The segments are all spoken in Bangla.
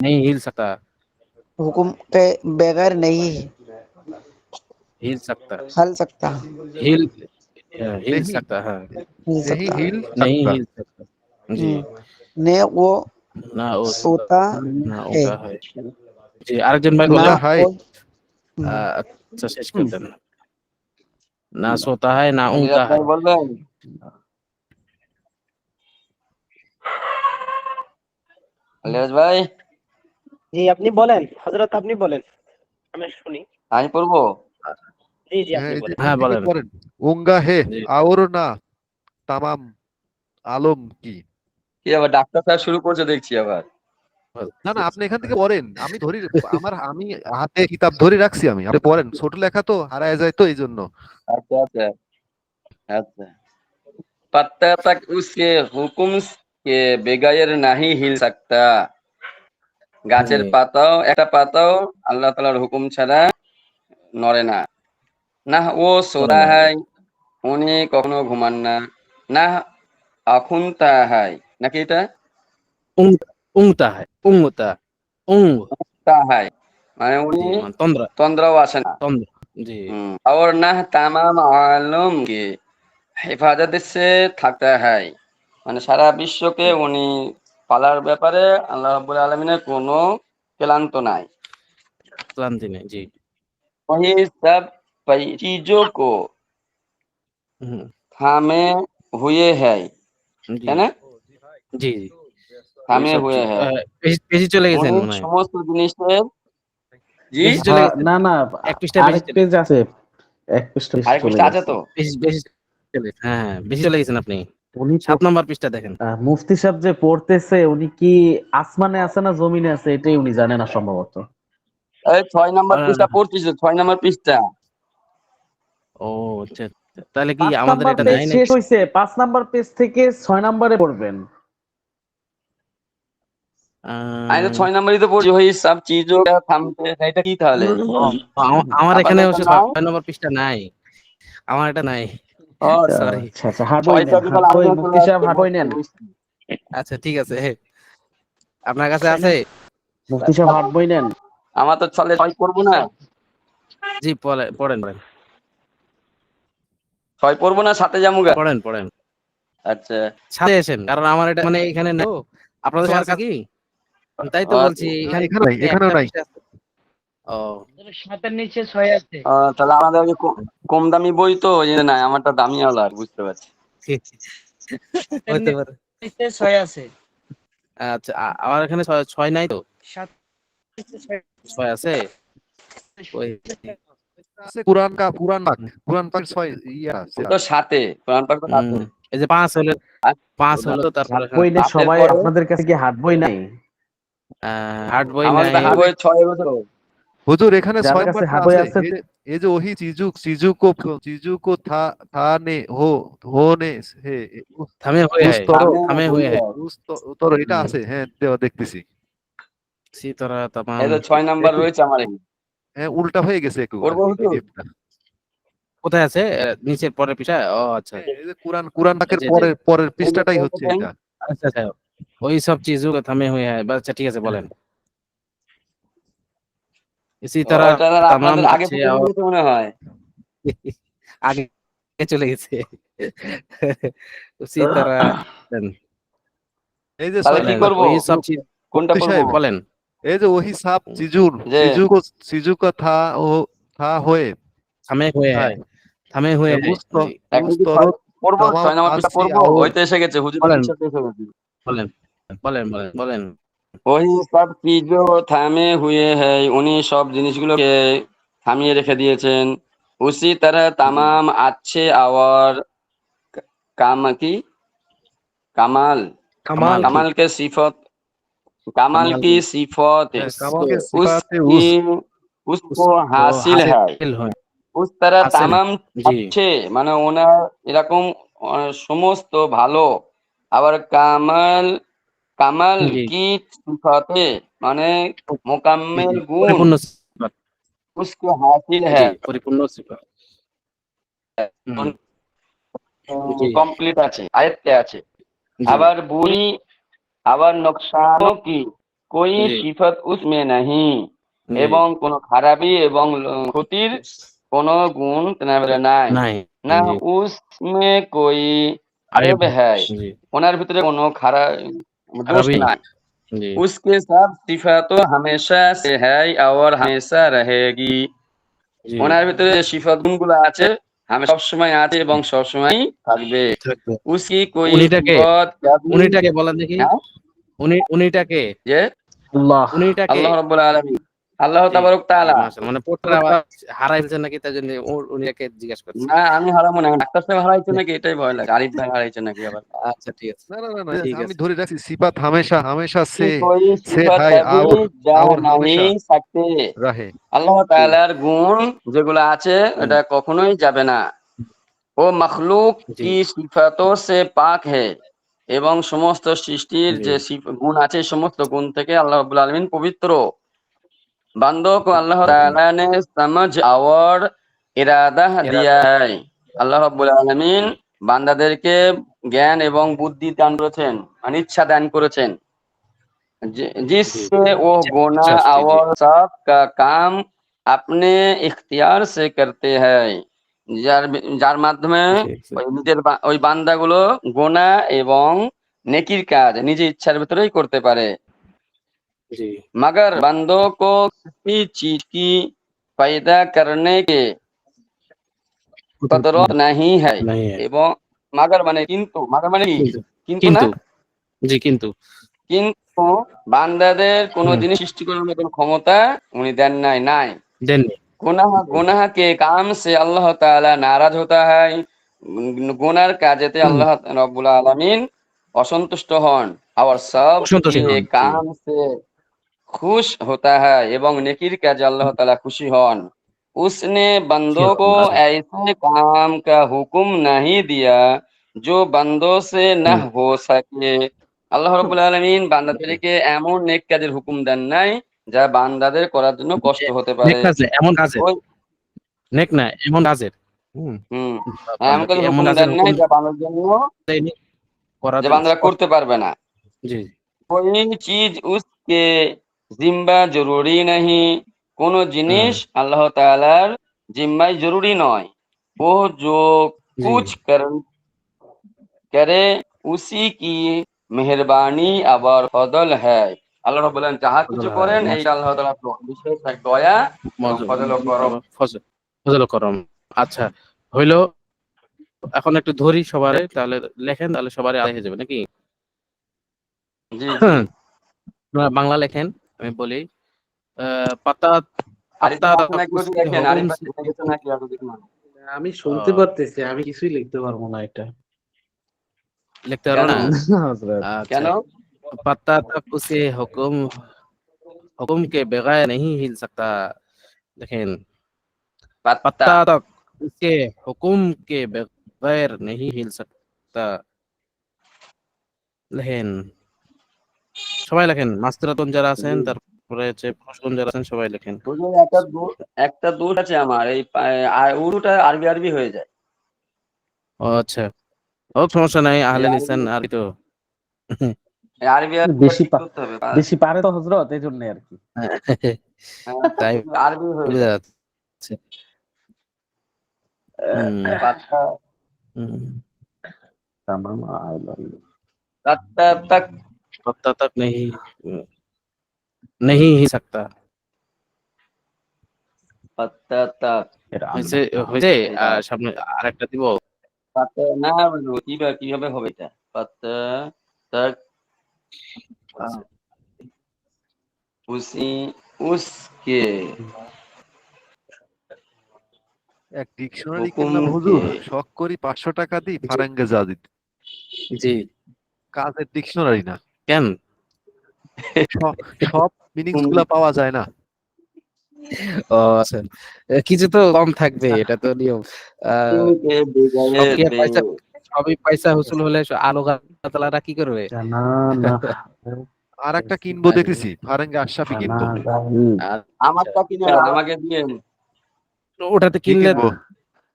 नहीं हिल सकता। हुक्म के बगैर नहीं हिल सकता। हल सकता, हिल हिल नहीं, सकता है। हिल नहीं सकता। हिल नहीं सकता। हिल सकता जी। ने वो ना उसका सोता ना है, उनका है। जी आरेकजन भाई ना बोलें। उनका हाय। वो अच्छा शेष कर देना। ना सोता है ना নীরজ ऊँगता ভাই है। বলবেন? নীরজ ভাই, জি আপনি বলেন হযরত, আপনি বলেন আমি শুনি। আমি পড়বো? জি জি হ্যাঁ, আপনি এই যে বলেন। হ্যাঁ আপনি বলেন। পড়েন। উঙ্গা হে জি और না তামাম আলম কি। কি আবার ডাক্তার সাহেব শুরু করছে দেখছি আবার। না না, আপনি এখান থেকে পড়েন, আমি ধরি, আমি হাতে কিতাব ধরে রাখছি, আপনি পড়েন, ছোট লেখা তো হারায় যায় তো এই জন্য। আচ্ছা আচ্ছা আচ্ছা। पत्ता तक उसके हुक्म के बगैर नहीं हिल सकता। গাছের জি পাতাও, একটা পাতাও আল্লাহ তাআলার হুকুম ছাড়া নড়ে না। না ও করে সোতা না। হয়, উনি কখনো ঘুমান না। না আখুনতা হয়, নাকি এটা ऊँग ऊँगता है ऊँगता ऊँग। তা হয়, মানে উনি जी मान तंद्रा তন্দ্রাও আসে না। तंद्र जी। और ना তামাম আলম কে হেফাজত সে থাকতে হয়, মানে সারা বিশ্বকে উনি পালার ব্যাপারে আল্লাহ রাব্বুল আলামিনের কোনো ক্লান্ত নাই। क्लांति नहीं जी। वही सब चीजों को थामे हुए है, जी है ना? जी जी। ওই থামে সব হুয়ে চীজ হ্যায়, বেশি চলে গেছেন উনি মনে হয়। সমস্ত জিনিসের। জি, বেশি চলে হ্যাঁ, গেছেন। না না, এক পৃষ্ঠা বেশি আরেক চলে পেজ গেছেন। আছে, এক পৃষ্ঠা বেশি আরেক চলে পৃষ্ঠা আছে গেছে। তো। বেশি বেশি চলে হ্যাঁ হ্যাঁ বেশি চলে গেছেন আপনি। উনি ৭ নম্বর পৃষ্ঠা দেখেন। মুফতি সাহেব যে পড়তেছে, উনি কি আসমানে আছে না জমিনে আছে, এটাই উনি জানে না সম্ভবত। এই ৬ নম্বর আ পৃষ্ঠা পড়ছিস, ৬ নম্বর পৃষ্ঠা। ও আচ্ছা, আচ্ছা। তাহলে কি ৫ আমাদের নাম্বার এটা পেজ নাই শেষ নাকি? হইছে, ৫ নাম্বার পেজ থেকে ৬ নাম্বারে পড়বেন। আ আমি তো ৬ নম্বরই তো পড়ছি, ওই সব চিজও থামতে, এটা কি তাহলে? ও আমার এখানে আপনাদের তো অবশ্য নাই। ৬ নম্বর পৃষ্ঠা নাই। আমার এটা নাই। ও সরি। আচ্ছা আচ্ছা, হাট বই ৬টা নেন, কি হাট তাহলে বই, আরেকজন চলে মুফতি সাহেব আসছে, হাট বই বুঝছি নেন। বুঝছি। আচ্ছা ঠিক আছে। আপনার কাছে আছে? মুফতি সাহেব হাট বই নেন। আমার তো চলে ৬ পড়বো না। জি পড়েন। ৬ পড়বো না, সাথে যামুগা। পড়েন। আচ্ছা সাথে এসেন। কারণ আমার এটা মানে এখানে নাই তো। আপনাদের তো কাছে আছে। আছে কি? তাই তো বলছি না, এখানে এখানে নাই, এখানেও একটা নাই। পৃষ্ঠা আছে। ও সাতের নিচে ৬ আছে। তাহলে আমাদের ওই কম দামি বই তো, ওই জন্য নাই, আমারটা দামি হলো, আর বুঝতে পারছি। সাতের হইতে পারে। নিচে ৬ আছে। আচ্ছা আমার এখানে ৬ নাই তো। সাত নিচে ৬ ৬ আছে? ওই আছে কুরআন পাক ৬ ইয়া আছে। ও তো সাথে, কোরআন পাক তো সাথে। এই যে ৫ হলো তারপরে হাট বই নেই সাতের সবাই, পরে আপনাদের কাছে কি হাট বই নাই? হার্ড বই আমাদের নাই। তো হাত বই ৬ এবছর। হুজুর এখানে যার ৬ কাছে নম্বরটা হাট বই আছে। আছে, এই যে ওহি চিজু কো থা নে হোনে হে থামে হুয়ে হ্যায় উস্তর থামে হুয়ে হ্যায় উস্তর এটা হুম আছে। হ্যাঁ, দেখতেছি। ইসি तरह এই तमाम। তো ৬ নম্বর একটু রয়েছে আমার এখানে। হ্যাঁ, উল্টা হয়ে গেছে একটু আর পড়বো কি হুজুর? পিডিএফটা। কোথায় আছে? নিচের পরের পৃষ্ঠায়? ও আচ্ছা। হ্যাঁ, এই যে কুরআন পাকের জি। পরের এই যে পৃষ্ঠাটাই পড়ে হচ্ছে দেখেন। এটা। আচ্ছা। ওই সব चीजों को थमे हुए हैं। আচ্ছা ঠিক আছে বলেন। इसी तरह এটা तमाम আপনাদের আগে अच्छे পর্যন্ত और গেছে মনে হয়। आगे চলে গেছে। उसी तरह এই যে তাহলে ৬ কি বলেন নাম্বার করব, ওই সব চीज কোনটা মুফতি পড়বো? সাহেব, বলেন। এই যে ওহি সাব যে সিজু को था होए थमे हुए हैं हाय थमे हुए हैं उस জি এখন उस কি तरह পড়বো, तमाम ৬ নম্বর পৃষ্ঠা आसी পড়বো? और ওই তো এসে গেছে, হুজুরের বলেন পৃষ্ঠাতে এসে গেছে। বলেন বলেন। ওহি সব চিজো থামে হুয়ে হ্যায়, উনি সব জিনিসগুলোকে থামিয়ে রেখে দিয়েছেন। উসি তারা জি তামাম আচ্ছে আওয়ার কাম কি কামাল, कमाल की কামাল কে সিফত, কামাল कमाल কি की সিফত হ্যাঁ, उसको কামালকে সিফাতে उसकी उसको उसको हासिल है। हासिल हो উস তারা हासिल তামাম जी আছে, মানে ওনার এরকম সমস্ত ভালো। আবার কামাল, কামাল जी কি সিফাতে, মানে মোকাম্মেল গুণ परिपूर्ण सिफत उसको हासिल जी है। परिपूर्ण सिफत जी কমপ্লিট আছে, আয়ত্তে আছে। जी আবার বুড়ি, আবার নকশানো কি कोई जी। सिफत उसमें नहीं জি। এবং কোনো খারাপি এবং ক্ষতির কোনো গুণ তেনার ভিতরে নাই নাই না জি उसमें कोई আরে ऐब है জি ওনার ভিতরে কোনো খারাপ দোষ খারাপই নাই জি उसके सब सिफातों हमेशा से है और हमेशा रहेगी জি ওনার ভিতরে যে সিফাত গুণগুলো আছে আমি সবসময় আছে এবং সবসময় থাকবে থাকবে उसकी कोई উনিটাকে सिफत कभी উনিটাকে বলেন দেখি হ্যাঁ উনিটাকে যে আল্লাহ। উনিটাকে আল্লাহ রাব্বুল আলামিন আল্লাহ জি তাবারক জি তাআলা মাশাআল্লাহ মানে পোট্টার আবার হারাই ফেলছেন নাকি তার জন্য উনিটাকে জিজ্ঞাসা করছি না আমি হারাবো না ডাক্তার সাহেব হারাইছে নাকি এটাই ভয় লাগে আরিফ ভাই হারাইছে নাকি আবার আচ্ছা ঠিক আছে না না না না, ঠিক আমি আছে ধরে রাখছি সিফাত হামেশা হামেশা कि সে कोई সে सिफत হাই कभी আওর जा আওর হামেশা नहीं सकते রাহে। আল্লাহ তাআলার গুণ যেগুলো আছে হুম, এটা কখনোই যাবে না ও মখলুক জি কি সিফাতों से पाक है এবং সমস্ত সৃষ্টির জি যে গুণ আছে এই সমস্ত গুণ থেকে আল্লাহ রাব্বুল আলামিন পবিত্র बंदों को अल्लाह ताला ने समझ और इरादा दिया है আল্লাহ রাব্বুল আলামিন বান্দাদেরকে জ্ঞান এবং বুদ্ধি দান করেছেন মানে ইচ্ছা দান করেছেন জি जिससे वो ইচ্ছা गुना ইচ্ছা শক্তি জি और सब का काम अपने इख्तियार से करते हैं যার যার মাধ্যমে জি জি ওই নিজের ওই বান্দাগুলো গোনা এবং নেকির কাজ নিজে ইচ্ছার ভিতরেই করতে পারে জি मगर बंदों को किसी चीज की पैदा करने के कदरत नहीं है नहीं है এবং মাগার মানে কি কিন্তু কিন্তু না কিন্তু জি কিন্তু কিন্তু বান্দাদের কোনো হুম জিনিস সৃষ্টি করার মতন ক্ষমতা উনি দেন নাই দেননি गुनाह के काम से अल्लाह ताला नाराज होता है गुनार काजेते হুম, अल्लाह रब्बुल आलमीन असंतुष्ट हन और सब অসন্তোষী के হন জি काम से खुश होता है एवं नेकीर काजे अल्लाह ताला खुशी हन उसने খুশি बंदों হন को আচ্ছা ऐसे काम का हुक्म नहीं दिया जो बंदों से न হুম हो सके আল্লাহ রাব্বুল আলামিন জি বান্দাদেরকে এমন নেক কাজের হুকুম দেন নাই যা বান্দাদের করার জন্য কষ্ট হতে নেক পারে কাজে এমন কাজের ওই নেক না এমন কাজের হুম হুম এমন বান্দাকে কাজের এমন হুকুম কাজের দেন হুকুম নাই যা বান্দার জন্য দেয়নি করার যে জন্য বান্দারা কষ্ট করতে পারবে না জি कोई चीज उसके जिम्मा जरूरी नहीं কোনো হুম জিনিস আল্লাহ তাআলার জিম্মায় জরুরি নয় वो जो জি कुछ करे उसी की মেহেরবানি আবার ফজল है আল্লাহ রাব্বুল আলামিন যাহা ফজল কিছু হয় করেন এই আল্লাহ তাআলার বিশেষ এক দয়া এবং ফজল ও করম ফজল ফজল করম আচ্ছা হইলো এখন একটু ধরি সবারে তাহলে লেখেন তাহলে সবারই আদায় হয়ে যাবে নাকি জি জি আপনারা বাংলা লেখেন আমি বলি পাতা আরিফ পাতা ভাই আপনি নাকি ওটি দেখেন হুকুম আরিফ ভাই দেখে গেছেন নাকি আর দেখুন না আমি শুনতে পারতেছি, আমি কিছুই লিখতে পারবো না এটা। লিখতে পারো কেন না হযরত। আচ্ছা কেন पत्ता तक उसे हुक्म हुक्म के बगैर नहीं हिल सकता लेकिन পাত্তা पत्ता तक उसे हुक्म के बगैर नहीं हिल सकता लेकिन সবাই লেখেন মাস্টারাতন যারা আছেন তারপরে যে পুরুষগণ যারা আছেন সবাই লেখেন হুজুর একটা দোষ আছে আমার এই উর্দুটা আরবি আরবি হয়ে যায় ও আচ্ছা ও সমস্যা নাই এই আহলে আরবি লিসান আর তো এই আরবি আরবিটা বেশি ঠিক করতে হবে বেশি পারে তো হযরত, এই জন্য আর কি। তাই আরবি হয়ে বোঝা যায় যাচ্ছে হুম পাত্তা হুম তামাম আল্লাহ। পাত্তা তাক पत्ता तक नहीं ही सकता পাত্তা তাক এর হয়েছে আল্লাহ। হয়েছে এটা সামনে আরেকটা দিব পাত্তা না বলবো কিভাবে হবে এটা পাত্তা তাক আচ্ছা উসি উসকে এক ডিকশনারি হুকুম কিনলাম কে হুজুর, শখ করি 500 টাকা দিই ফারাঙ্গে যা দিত। জি কাজের ডিকশনারি না, কেন সব সব মিনিংস হুকুম গুলা পাওয়া যায় না। ও আচ্ছা কিছু তো কম থাকবে এটা তো নিয়ম কে সব কি আর বেগায়ে পয়সা সবই পয়সা হুসুল হলে আলো গাছালারা কি করবে জানা না আর একটা কিনবো দেখেছি, ফারাঙ্গে আশরাফি জানা কিনবো। গাহি। আচ্ছা আমারটা কিনে না আমাকে দিয়ে ওটাতে কি কিনলে কিনবো?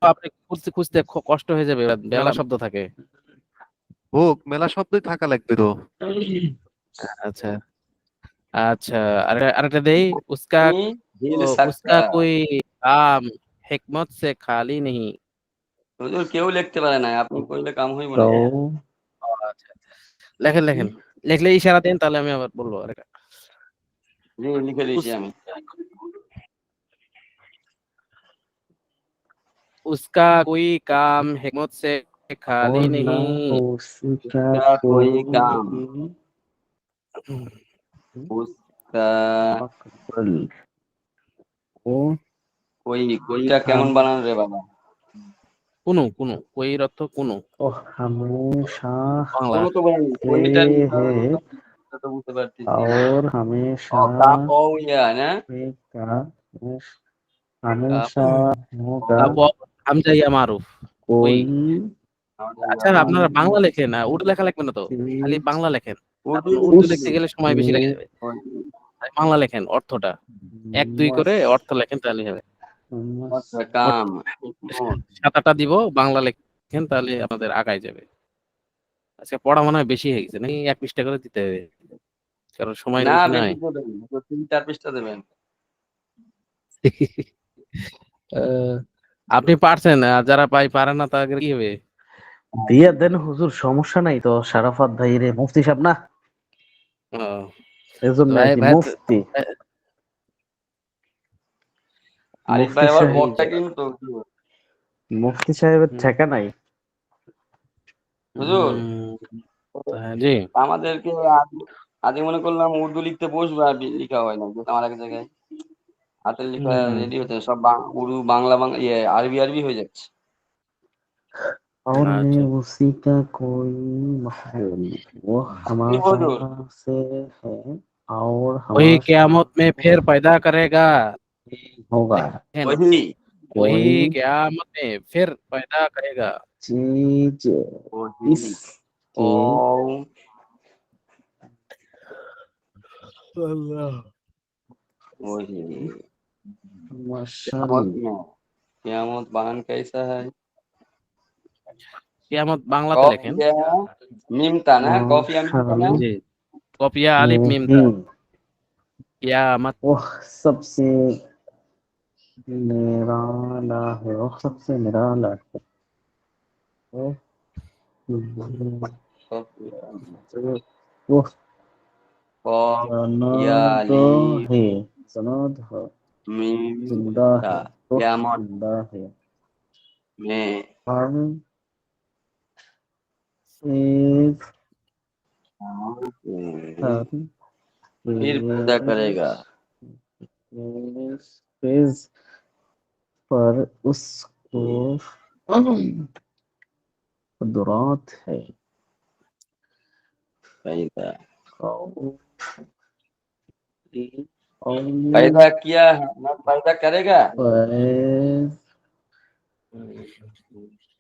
আপনি খুঁজতে খুঁজতে কষ্ট হয়ে যাবে বেলা শব্দ থাকে হোক, মেলা শব্দই থাকা লাগবে তো। আচ্ছা আচ্ছা, আরেকটা দেই। উসকা नहीं हिल उसका सकता। कोई काम हिकमत से खाली नहीं। হুজুর কেউ লিখতে পারে না, আপনি করলে কাম হইব তো না। আচ্ছা, লেখেন লেখেন, লিখলে ইশারা দেন, তাহলে আমি আবার বলবো আরেকটা। জি লিখে দিয়েছি उस, আমি। उसका कोई काम हिकमत से और खाली ना नहीं। उसका उसका कोई काम कोई उसका अकल ও কইটা কেমন हम বানান রে বাবা? কুনু কুনু, কইর অর্থ কুনু ও हमेशा বাংলা। কোনো তো বলেন से কইটা है এটা তো বুঝতে পারতেছি। और हमेशा কা ও ইয়া না का আপ हमेशा होगा আপ হামজা ইয়া মারুফ কই। कोई আচ্ছা, আপনারা বাংলা লেখেন না, উর্দু লেখা লাগবে না তো, খালি चीज বাংলা লেখেন। উর্দু কারণ উর্দু লিখতে গেলে সময় বেশি उसके লেগে যাবে। তাই বাংলা লেখেন, অর্থটা 1-2 করে অর্থ লেখেন, তাহলে হবে। আচ্ছা মোট কাম হিকমত 7-8টা দিব, বাংলা লেখেন, তাহলে আপনাদের আগায় যাবে। আজকে পড়া মনে হয় বেশি হয়ে গেছে নাকি? 1 পৃষ্ঠা করে দিতে হবে, কারণ সময় না বেশি বেশি নাই। দেবেন, 3-4 পৃষ্ঠা দেবেন। আহ, আপনি পারছেন, আর যারা পারে না তাদের কি হবে? দিয়ে দেন হুজুর, সমস্যা নাই তো। শারাফাত ভাই রে মুফতি সাহেব না, আহ, তো এজন্য আর ভাই কি ভাই মুফতি আরিফ ভাই মুফতি আবার সাহেব বক্তা কিন্তু মুফতি সাহেবের ঠেকা নাই। হুজুর জি। আমাদেরকে আগে মনে করলাম উর্দু লিখতে বসবে আর লিখা হয় না, যেটা আমার এক জায়গায় হাতের লেখা রেডি হচ্ছে সব উর্দু বাংলা বাংলা ইয়ে আরবি আরবি হয়ে যাচ্ছে। और আচ্ছা, मैं उसी का कोई महबूब वो কি হুজুর हमारा से है और वही हमारा क़यामत में फिर पैदा करेगा। होगा लेकिन ওহি कोई वही क़यामत में फिर पैदा करेगा। चीज ওহি ও इसके अल्लाह। ওহি मशल कियामत में कियामत बानान कैसा है? क़यामत বাংলাতে कॉफ লেখেন। या मीम था ना, कॉफ या मीम था मशल ना? জি, কফিয়া আলিফ মিম তা। नहीं কিয়ামত। वो सबसे निराला है, वो सबसे निराला है वो वो कॉफ या जनाद अलीफ है, जनाद है, मीम जिंदा था है, वो कियामत जिंदा है। में हर एक हर फिर पैदा करेगा। पेज पर उसको कुदरत है पैदा और पैदा किया है ना पैदा करेगा।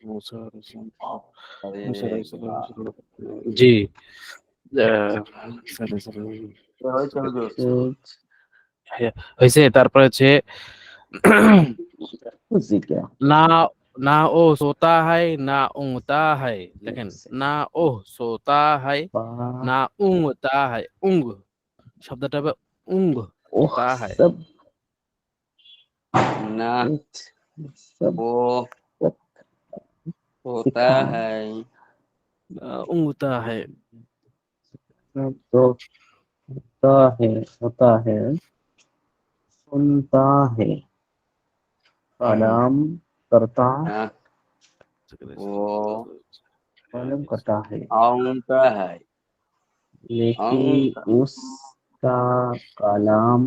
फैज करेगा জি। ये হয়েছে হুজুর। হয়েছে। তারপরে হচ্ছে उसी क्या না, না ও সোতা হয় না উংতা হয়। দেখেন, না ও সোতা হয় पा না উংতা হয়। উং শব্দটা হবে উং ओह তা হয়। सब ना कुछ सब वो कुछ होता सिखा है উংতা হয়। सब जो होता है सुनता है कलाम करता ना वो कलम करता है आऊंता है लेकिन आऊंता उसका कलाम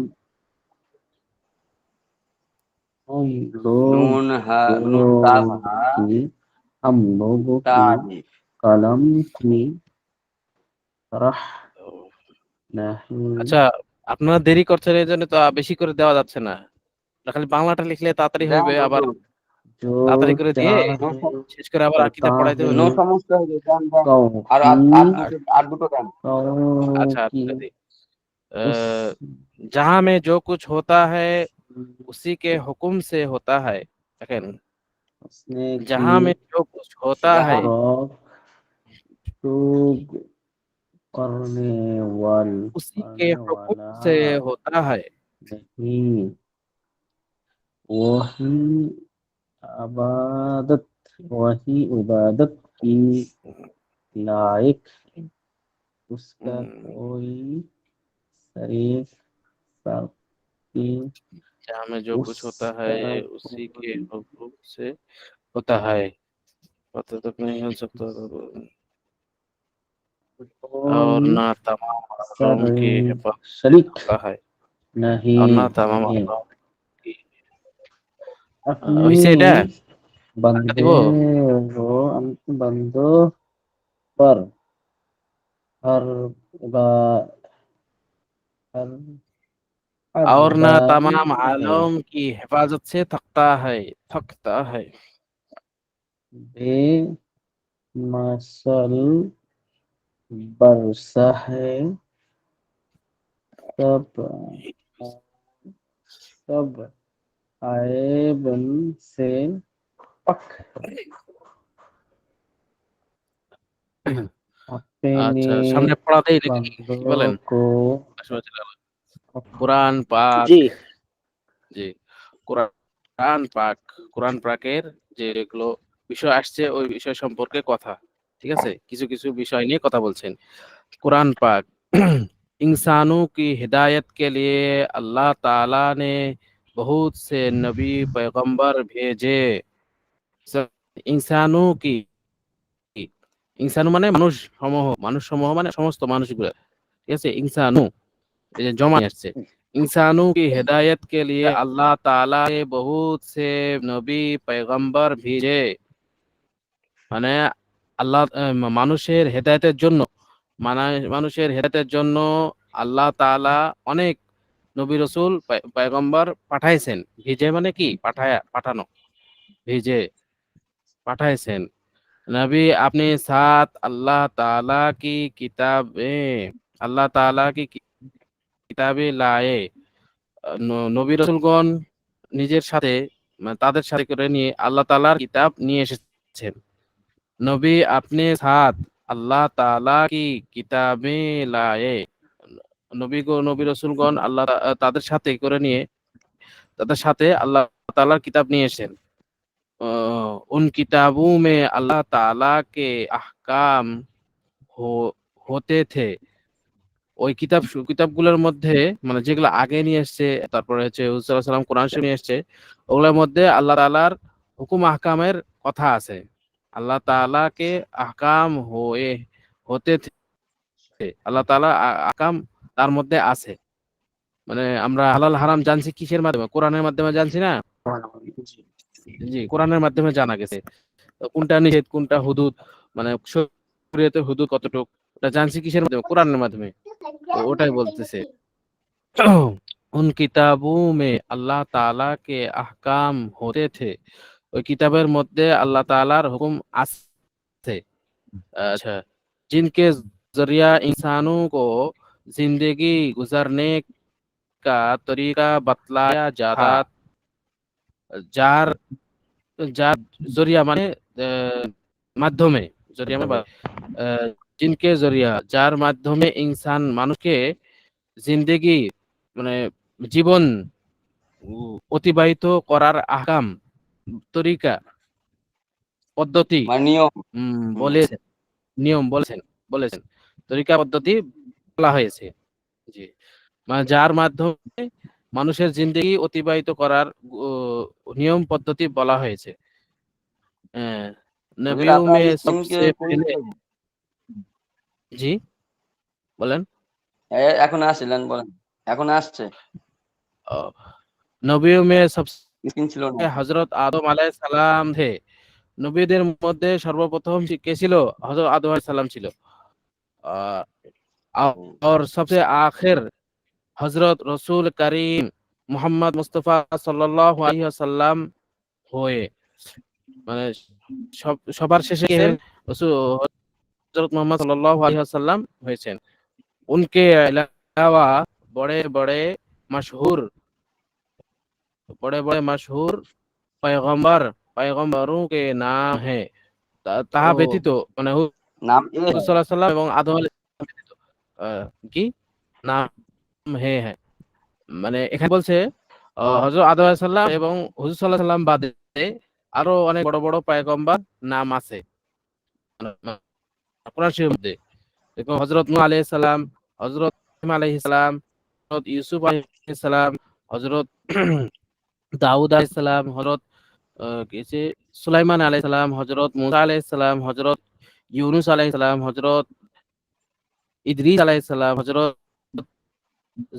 हम नून हा नून ताब हा लोगों की तारीफ कलम की तरह नहीं আচ্ছা, আপনারা দেরি করছেন, এই জন্য তো বেশি করে দেওয়া যাচ্ছে না। খালি বাংলাটা লিখলে তাড়াতাড়ি দেন হইবে, আবার হুজুর जो তাড়াতাড়ি করে দিয়ে चाहे শেষ করে আবার करता কিতাব পড়াইতে হবে है তো। নো সমস্যা হয়ে দেন দেন कहो আর की আর দুটো দেন। कहो अच्छा, की दिक्कत है। उस जहाँ में जो कुछ होता है उसी के हुक्म से होता है। देखें, उसने की जहाँ में जो कुछ होता है जहाँ रॉक टू करने वाल उसी के करने हुक्म वाला से होता है। नहीं, वही इबादत वही इबादत की लायक है, उसका कोई शरीक साथी जहाँ में जो कुछ होता है उसका उसी के कोई हुक्म से होता है, पता तक नहीं हो सकता और कोई ना तमाम हराम की हिफाजत शरीक करता है नहीं और ना तमाम है हराम की अपनी वैसे এটা টাকা बंदे দিব बंदों पर हर हर हर और ना तमाम बारी है आलम की हिफाजत से थकता है बेमसल बरसा है सब सब आएबन से पक अपने আচ্ছা সামনে পড়াতেই নাকি কি बंदों বলেন को কোরআন পাক জি জি কোরআন পাক কোরআন পাকের যে এগুলো বিষয় আসছে ওই বিষয় সম্পর্কে কথা ঠিক আছে কিছু কিছু বিষয় নিয়ে কথা বলছেন कुरान पाक इंसानों की हिदायत के लिए अल्लाह ताला ने बहुत से नबी पैगंबर भेजे इंसानों की इंसानों মানে মানুষ সমূহ মানে সমস্ত মানুষগুলো ঠিক আছে इंसानों এই যে জমা আসছে इंसानों की हिदायत के लिए अल्लाह ताला ने बहुत से नबी पैगंबर भेजे মানে আল্লাহ মানুষের হেদায়েতের জন্য মানুষের হেদায়েতের জন্য আল্লাহ তাআলা অনেক নবী রাসূল পয়গম্বর পাঠাইছেন ভিজে মানে কি পাঠানো ভিজে পাঠাইছেন नबी अपने साथ अल्लाह ताला की अल्लाह ताला की किताबें लाए নবী রাসূলগণ নিজের সাথে মানে তাদের সাথে করে নিয়ে আল্লাহ তাআলার কিতাব নিয়ে এসেছেন नबी अपने साथ अल्लाह ताला की किताबें लाए নবী রাসূলগণ আল্লাহ তাদের সাথে করে নিয়ে তাদের সাথে আল্লাহ তাআলার কিতাব নিয়ে এসেছেন उन किताबों में अल्लाह ताला के अहकाम होते थे ওই কিতাবগুলোর মধ্যে মানে যেগুলো আগে নিয়ে এসেছে তারপরে হচ্ছে হুজুর সাল্লাল্লাহু আলাইহি সাল্লাম কোরআন শরীফ নিয়ে এসেছে ওগুলোর মধ্যে আল্লাহ তাআলার হুকুম আহকামের কথা আছে আল্লাহ তাআলাকে আহকাম হতে আল্লাহ তাআলা আহকাম তার মধ্যে আছে মানে আমরা হালাল হারাম জানছি কিসের মাধ্যমে কোরআনের মাধ্যমে জানছি না জি কোরআনের মাধ্যমে জানা গেছে কোনটা নিষেধ কোনটা হুদুদ মানে শরীয়তের হুদুদ কতটুকু ওটা জানছি কিসের মাধ্যমে কোরআনের মাধ্যমে তো ওটাই বলতেছে उन किताबों में अल्लाह ताला के अहकाम होते थे ওই কিতাবের মধ্যে আল্লাহ তাআলার হুকুম আছে अच्छा जिनके जरिया इंसानों को जिंदगी गुजारने का तरीका बतलाया जाता যার যার জরিয়া মানে মাধ্যমে জরিয়া মানে জিনকে জরিয়া যার মাধ্যমে ইনসান মানুষকে জিন্দেগি মানে জীবন অতিবাহিত করার আহকাম তরিকা পদ্ধতি মানিও বলেছেন নিয়ম বলেছেন তরিকা পদ্ধতি বলা হয়েছে জি মানে যার মাধ্যমে মানুষের জিন্দেগি অতিবাহিত করার নিয়ম পদ্ধতি বলা হয়েছে হুজুর नबियों আপনার में স্ক্রিনকে सबसे पहले জি বলেন এখন আসছিলেন বলেন এখন আসছে नबियों में सबसे স্ক্রিন ছিল না হযরত আদম আলাইহিস সালাম थे নবীদের মধ্যে সর্বপ্রথম কে ছিল হযরত আদম আলাইহিস সালাম ছিল और सबसे आखिर हजरत रसूल करीम मोहम्मद मुस्तफा सल्लल्लाहु अलैहि वसल्लम हुए মানে সবার শেষে কে हजरत मोहम्मद सल्लल्लाहु अलैहि वसल्लम হয়েছেন उनके अलावा बड़े बड़े मशहूर पैगंबरों के नाम है তাহা ও ব্যতীত মানে নাম এ হুজুর সাল্লাল্লাহু আলাইহি সাল্লাম এবং আদম আলাইহিস সালাম ব্যতীত কি নাম হ্যাঁ, মানে এখানে বলছে হযরত আদম আলাইহিস সালাম এবং হুজুর সাল্লাল্লাহু আলাইহি সাল্লাম বাদে আরো অনেক বড় বড় পয়গম্বর নাম আছে কোরআন শরীফের মধ্যে। দেখো হযরত নূহ আলাইহিস সালাম, হযরত ইব্রাহিম আলাইহিস সালাম, হযরত ইউসুফ আলাইহিস সালাম, হযরত দাউদ আলাইহিস সালাম, হযরত কিছু সুলাইমান আলাইহিস সালাম, হযরত মুসা আলাইহিস সালাম, হযরত ইউনুস আলাইহিস সালাম, হযরত ইদ্রিস আলাইহিস সালাম, হযরত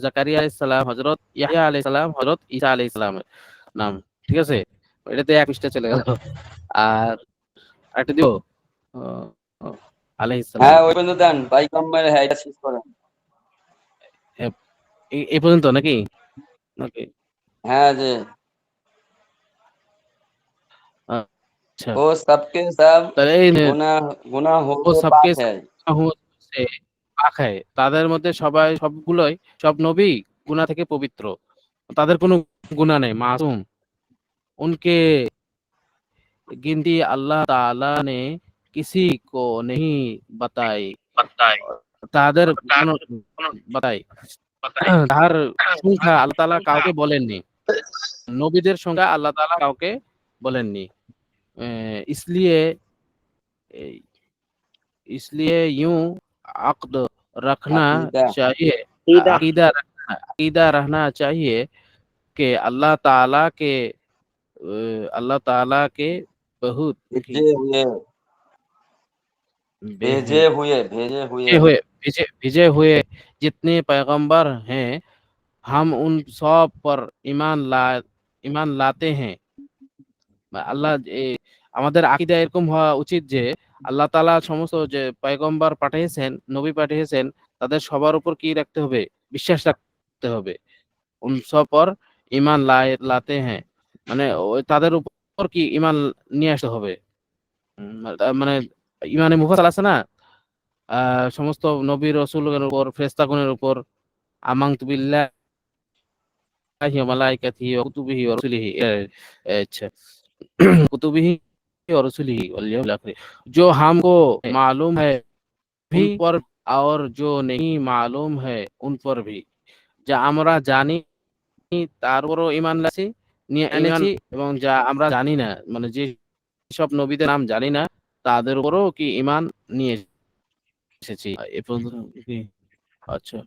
জাকারিয়া আলাইহিস সালাম, হযরত ইয়াহইয়া আলাইহিস সালাম, হযরত ঈসা আলাইহিস সালামের নাম। ঠিক আছে? এটাতে এক পৃষ্ঠা চলে গেল। আর আরেকটা দিব? অ অ আলাইহিস সালাম। হ্যাঁ ওই পর্যন্ত দেন পাইগম্বর, হ্যাঁ এটা শেষ করেন। এই পর্যন্ত নাকি? নাকি? হ্যাঁ যে আচ্ছা। ও সবকে সব তাহলে এই গুনাহ গুনাহ ও হতে সবকে পাক হ্যায়। সে পাক হ্যায়। তাদের মধ্যে সবগুলোই সব নবী গুনাহ থেকে পবিত্র। তাদের কোনো গুনাহ নেই, মাসুম। उनके गिनती अल्लाह ताला ने किसी को नहीं बताई। তাদের কোনো বাতাই তার সংখ্যা আল্লাহ তাআলা কাউকে বলেননি। নবীদের সংখ্যা আল্লাহ তাআলা কাউকে বলেননি। अ, इसलिए इसलिए यूं अक़्द रखना আকীদা चाहिए, ঈদা अक़ीदा रहना चाहिए कि अल्लाह ताला के बहुत भेजे हुए भेजे भेजे हुए भेजे हुए जितने पैगंबर हैं हम उन सब पर ईमान लाते हैं। আল্লাহ আমাদের আকীদা এরকম হওয়া উচিত যে আল্লাহ তাআলা সমস্ত যে পয়গম্বর পাঠিয়েছেন, নবী পাঠিয়েছেন তাদের সবার উপর কি রাখতে হবে? বিশ্বাস রাখতে হবে। উন সব পর ঈমান লাতে হ্যাঁ। মানে ওই তাদের উপর কি ঈমান নিয়ে আসতে হবে। মানে ঈমানে মুফাসাল আছে না? সমস্ত নবী রাসূলের উপর, ফেরেশতাগণের উপর আমানতু বিল্লাহি ওয়া মালাইকাতিহি ওয়া কুতুবিহি ওয়া রাসূলিহি আচ্ছা कुतुबिही और रसूलिही वल यौमिल आखिर जो हमको मालूम है भी पर और जो नहीं मालूम है उन पर भी যা আমরা জানি তার উপরও ঈমান এনেছি এবং যা আমরা জানি না মানে যে সব নবীদের নাম জানি না তাদের উপরও কি ঈমান নিয়ে এসেছি। এ পর্যন্ত কি? আচ্ছা।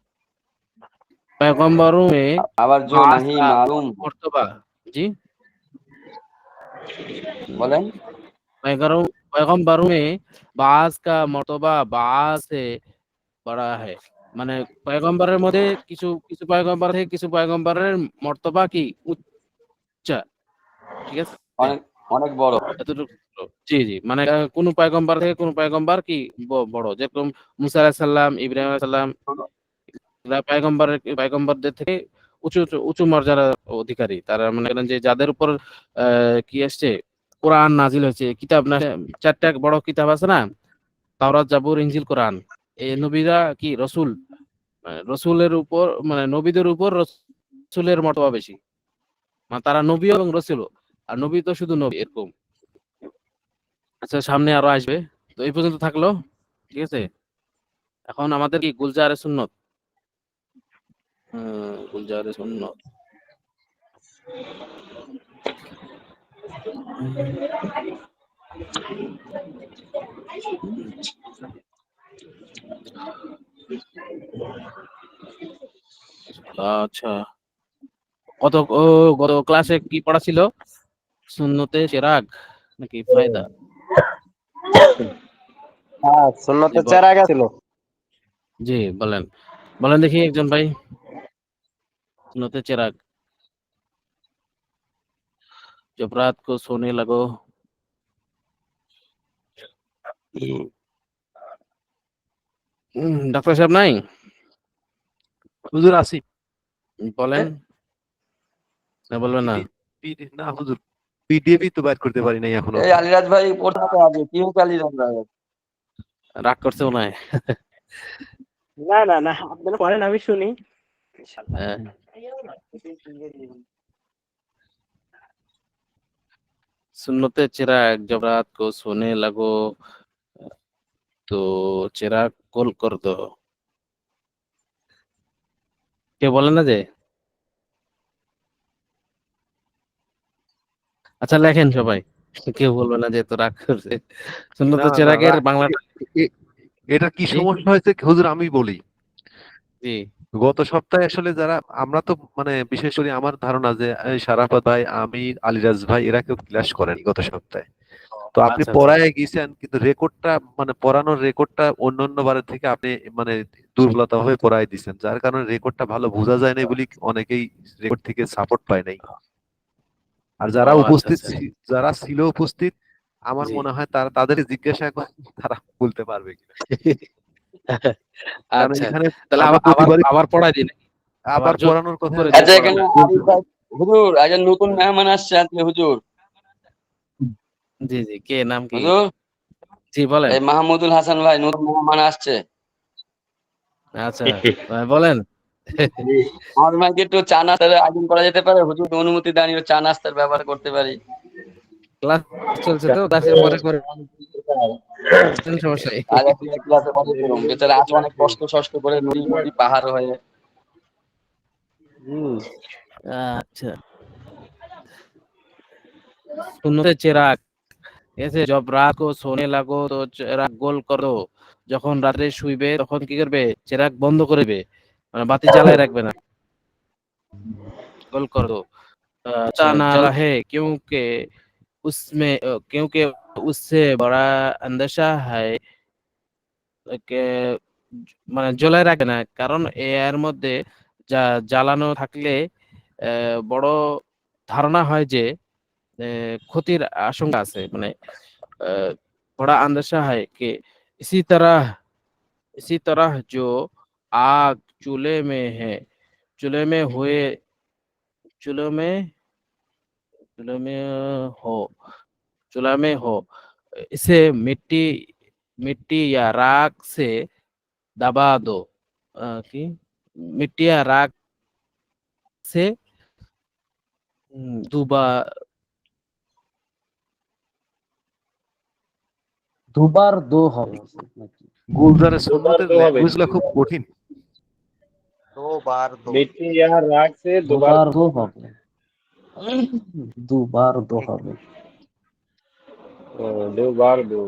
पैगंबरों में আবার जो बास नहीं का मालूम मर्तबा जी বলেন पैगंबरों पैगंबरों में बास का मर्तबा बास से বড়া है মানে পয়গম্বরের মধ্যে কিছু কিছু পয়গম্বর থেকে কিছু পয়গম্বরের মর্তবা কি উচ্চা। ঠিক আছে? অনেক অনেক বড়। এতটুকু জি, জি। মানে কোন পয়গম্বর থেকে কোন পয়গম্বর কি বড়। যেরকম মুসা আলাইহিস সালাম, ইব্রাহিম আলাইহিস সালাম এরা পয়গম্বরদের থেকে উঁচু মর্যাদার অধিকারী। তারা মনে করেন যে যাদের উপর কি আসছে কোরআন নাজিল হয়েছে, কিতাব না ৪ টা বড় কিতাব আছে না? তাওরাত, জাবুর, ইনজিল, কোরআন। এই নবীরা কি রসূল। রসূলের উপর মানে নবীদের উপর রসূলের মর্তবা বেশি। মানে তারা নবী এবং রসূলও। আর নবী তো শুধু নবী এরকম। আচ্ছা সামনে আরো আসবে। তো এই পর্যন্ত থাকলো। ঠিক আছে? এখন আমাদের কি গুলজারে সুন্নত। গুলজারে সুন্নত। আচ্ছা। গত ক্লাসে কি পড়া ছিল? সুন্নতে চেরাগ নাকি ফায়দা? হ্যাঁ জি, সুন্নতে চেরাগা ছিল। জি বলেন। বলেন দেখি একজন ভাই। सुनते चिराग जब रात को सोने लगो ডাক্তার সাহেব নাই হুজুর আসি। বলেন না বলবেন না না হুজুর, পিডিএফই তো বাইর করতে পারি নাই এখনো। এই আলিরাজ ভাই পড়তে হবে কি হচ্ছে আলিরাজ ভাই? রাগ করছে মনে হয় না না না আপনারা পড়েন আমি শুনি ইনশাআল্লাহ। হ্যাঁ। सुन्नते चिराग जब रात को सोने लगो तो चिराग गोल कर दो কেউ বলে না যে? আচ্ছা লেখেন সবাই, কেউ বলবে না যে তো রাগ করছে। সুন্নত না না চেরাগের বাংলাটা এটা কি জি সমস্যা হয়েছে হুজুর আমি বলি। জি গত সপ্তাহে আসলে যারা আমরা তো মানে বিশেষ করে আমার ধারণা যে এই শারাফত ভাই, আমি, আলিরাজ ভাই এরা কেউ ক্লাস করেনি গত সপ্তাহে। তো আপনি আচ্ছা আচ্ছা পড়ায় গেছেন কিন্তু রেকর্ডটা মানে পড়ানোর রেকর্ডটা অন্য অন্য বারের থেকে আপনি মানে দুর্বলতা ভাবে পড়ায় দিচ্ছেন, যার কারণে রেকর্ডটা ভালো বোঝা যায় না বলে অনেকেই রেকর্ড থেকে সাপোর্ট পায় নাই। আর ও যারা আচ্ছা উপস্থিত আচ্ছা যারা ছিল উপস্থিত, আমার জি মনে হয় তারা তাদের জিজ্ঞাসা করেন তারা বলতে পারবে কিনা। কারণ আচ্ছা এখানে তাহলে আমরা আবার আবার প্রতিবারই আবার পড়াই দিন, আবার আবার জোর পড়ানোর কথা করে দিয়ে আচ্ছা, পড়ান এখানে না। আরিফ ভাই, হুজুর একজন নতুন মেহমান আসছে আজকে। হুজুর, জি জি, কে নাম কি? হুজুর, জি বলেন। এই মাহমুদুল হাসান ভাই নতুন মেহমান আসছে। আচ্ছা ভাই বলেন। আমার ভাইকে একটু চা নাস্তার আয়োজন করা যেতে পারে? হুজুর অনুমতি দেন, একটু চা নাস্তার ব্যবহার করতে পারি। ক্লাস চলছে তো, ক্লাসের পরে করে সমস্যা নেই। আজ আসলে ক্লাসে মজা করুন, বেচারা আজ অনেক কষ্ট সষ্ট করে নদী নদী পাহাড় হয়ে। আচ্ছা, সুন্নতে চেরাগ, ঠিক আছে? জব রাত কো সোনে লাগো তো চেরাগ গোল করো, যখন রাত্রে শুইবে তখন কি করবে? চেরাগ বন্ধ করবে, মানে বাতি জ্বালায় রাখবে না, গোল করো। তা না রহে क्योंकि उससे बड़ा अंदेशा है কে, মানে জ্বলায় রাখবে না, কারণ এর মধ্যে জ্বালানো থাকলে বড় ধারণা হয় যে ক্ষতির আশঙ্কা আছে, মানে बड़ा अंदेशा है कि इसी तरह इसी तरह जो आग चूल्हे में है, चूल्हे में हुए चूल्हे में चूल्हे में हो चूल्हा में हो, इसे मिट्टी मिट्टी या राख से दबा दो। कि मिट्टी या राख से दुबा দুবার দো হবে নাকি? গুলজারের সুন্নতের ল্যাঙ্গুয়েজ গুলা খুব কঠিন। मिट्टी या राख से दोबारा দুবার দো হবে, দুবার দো হবে, दो बार दो।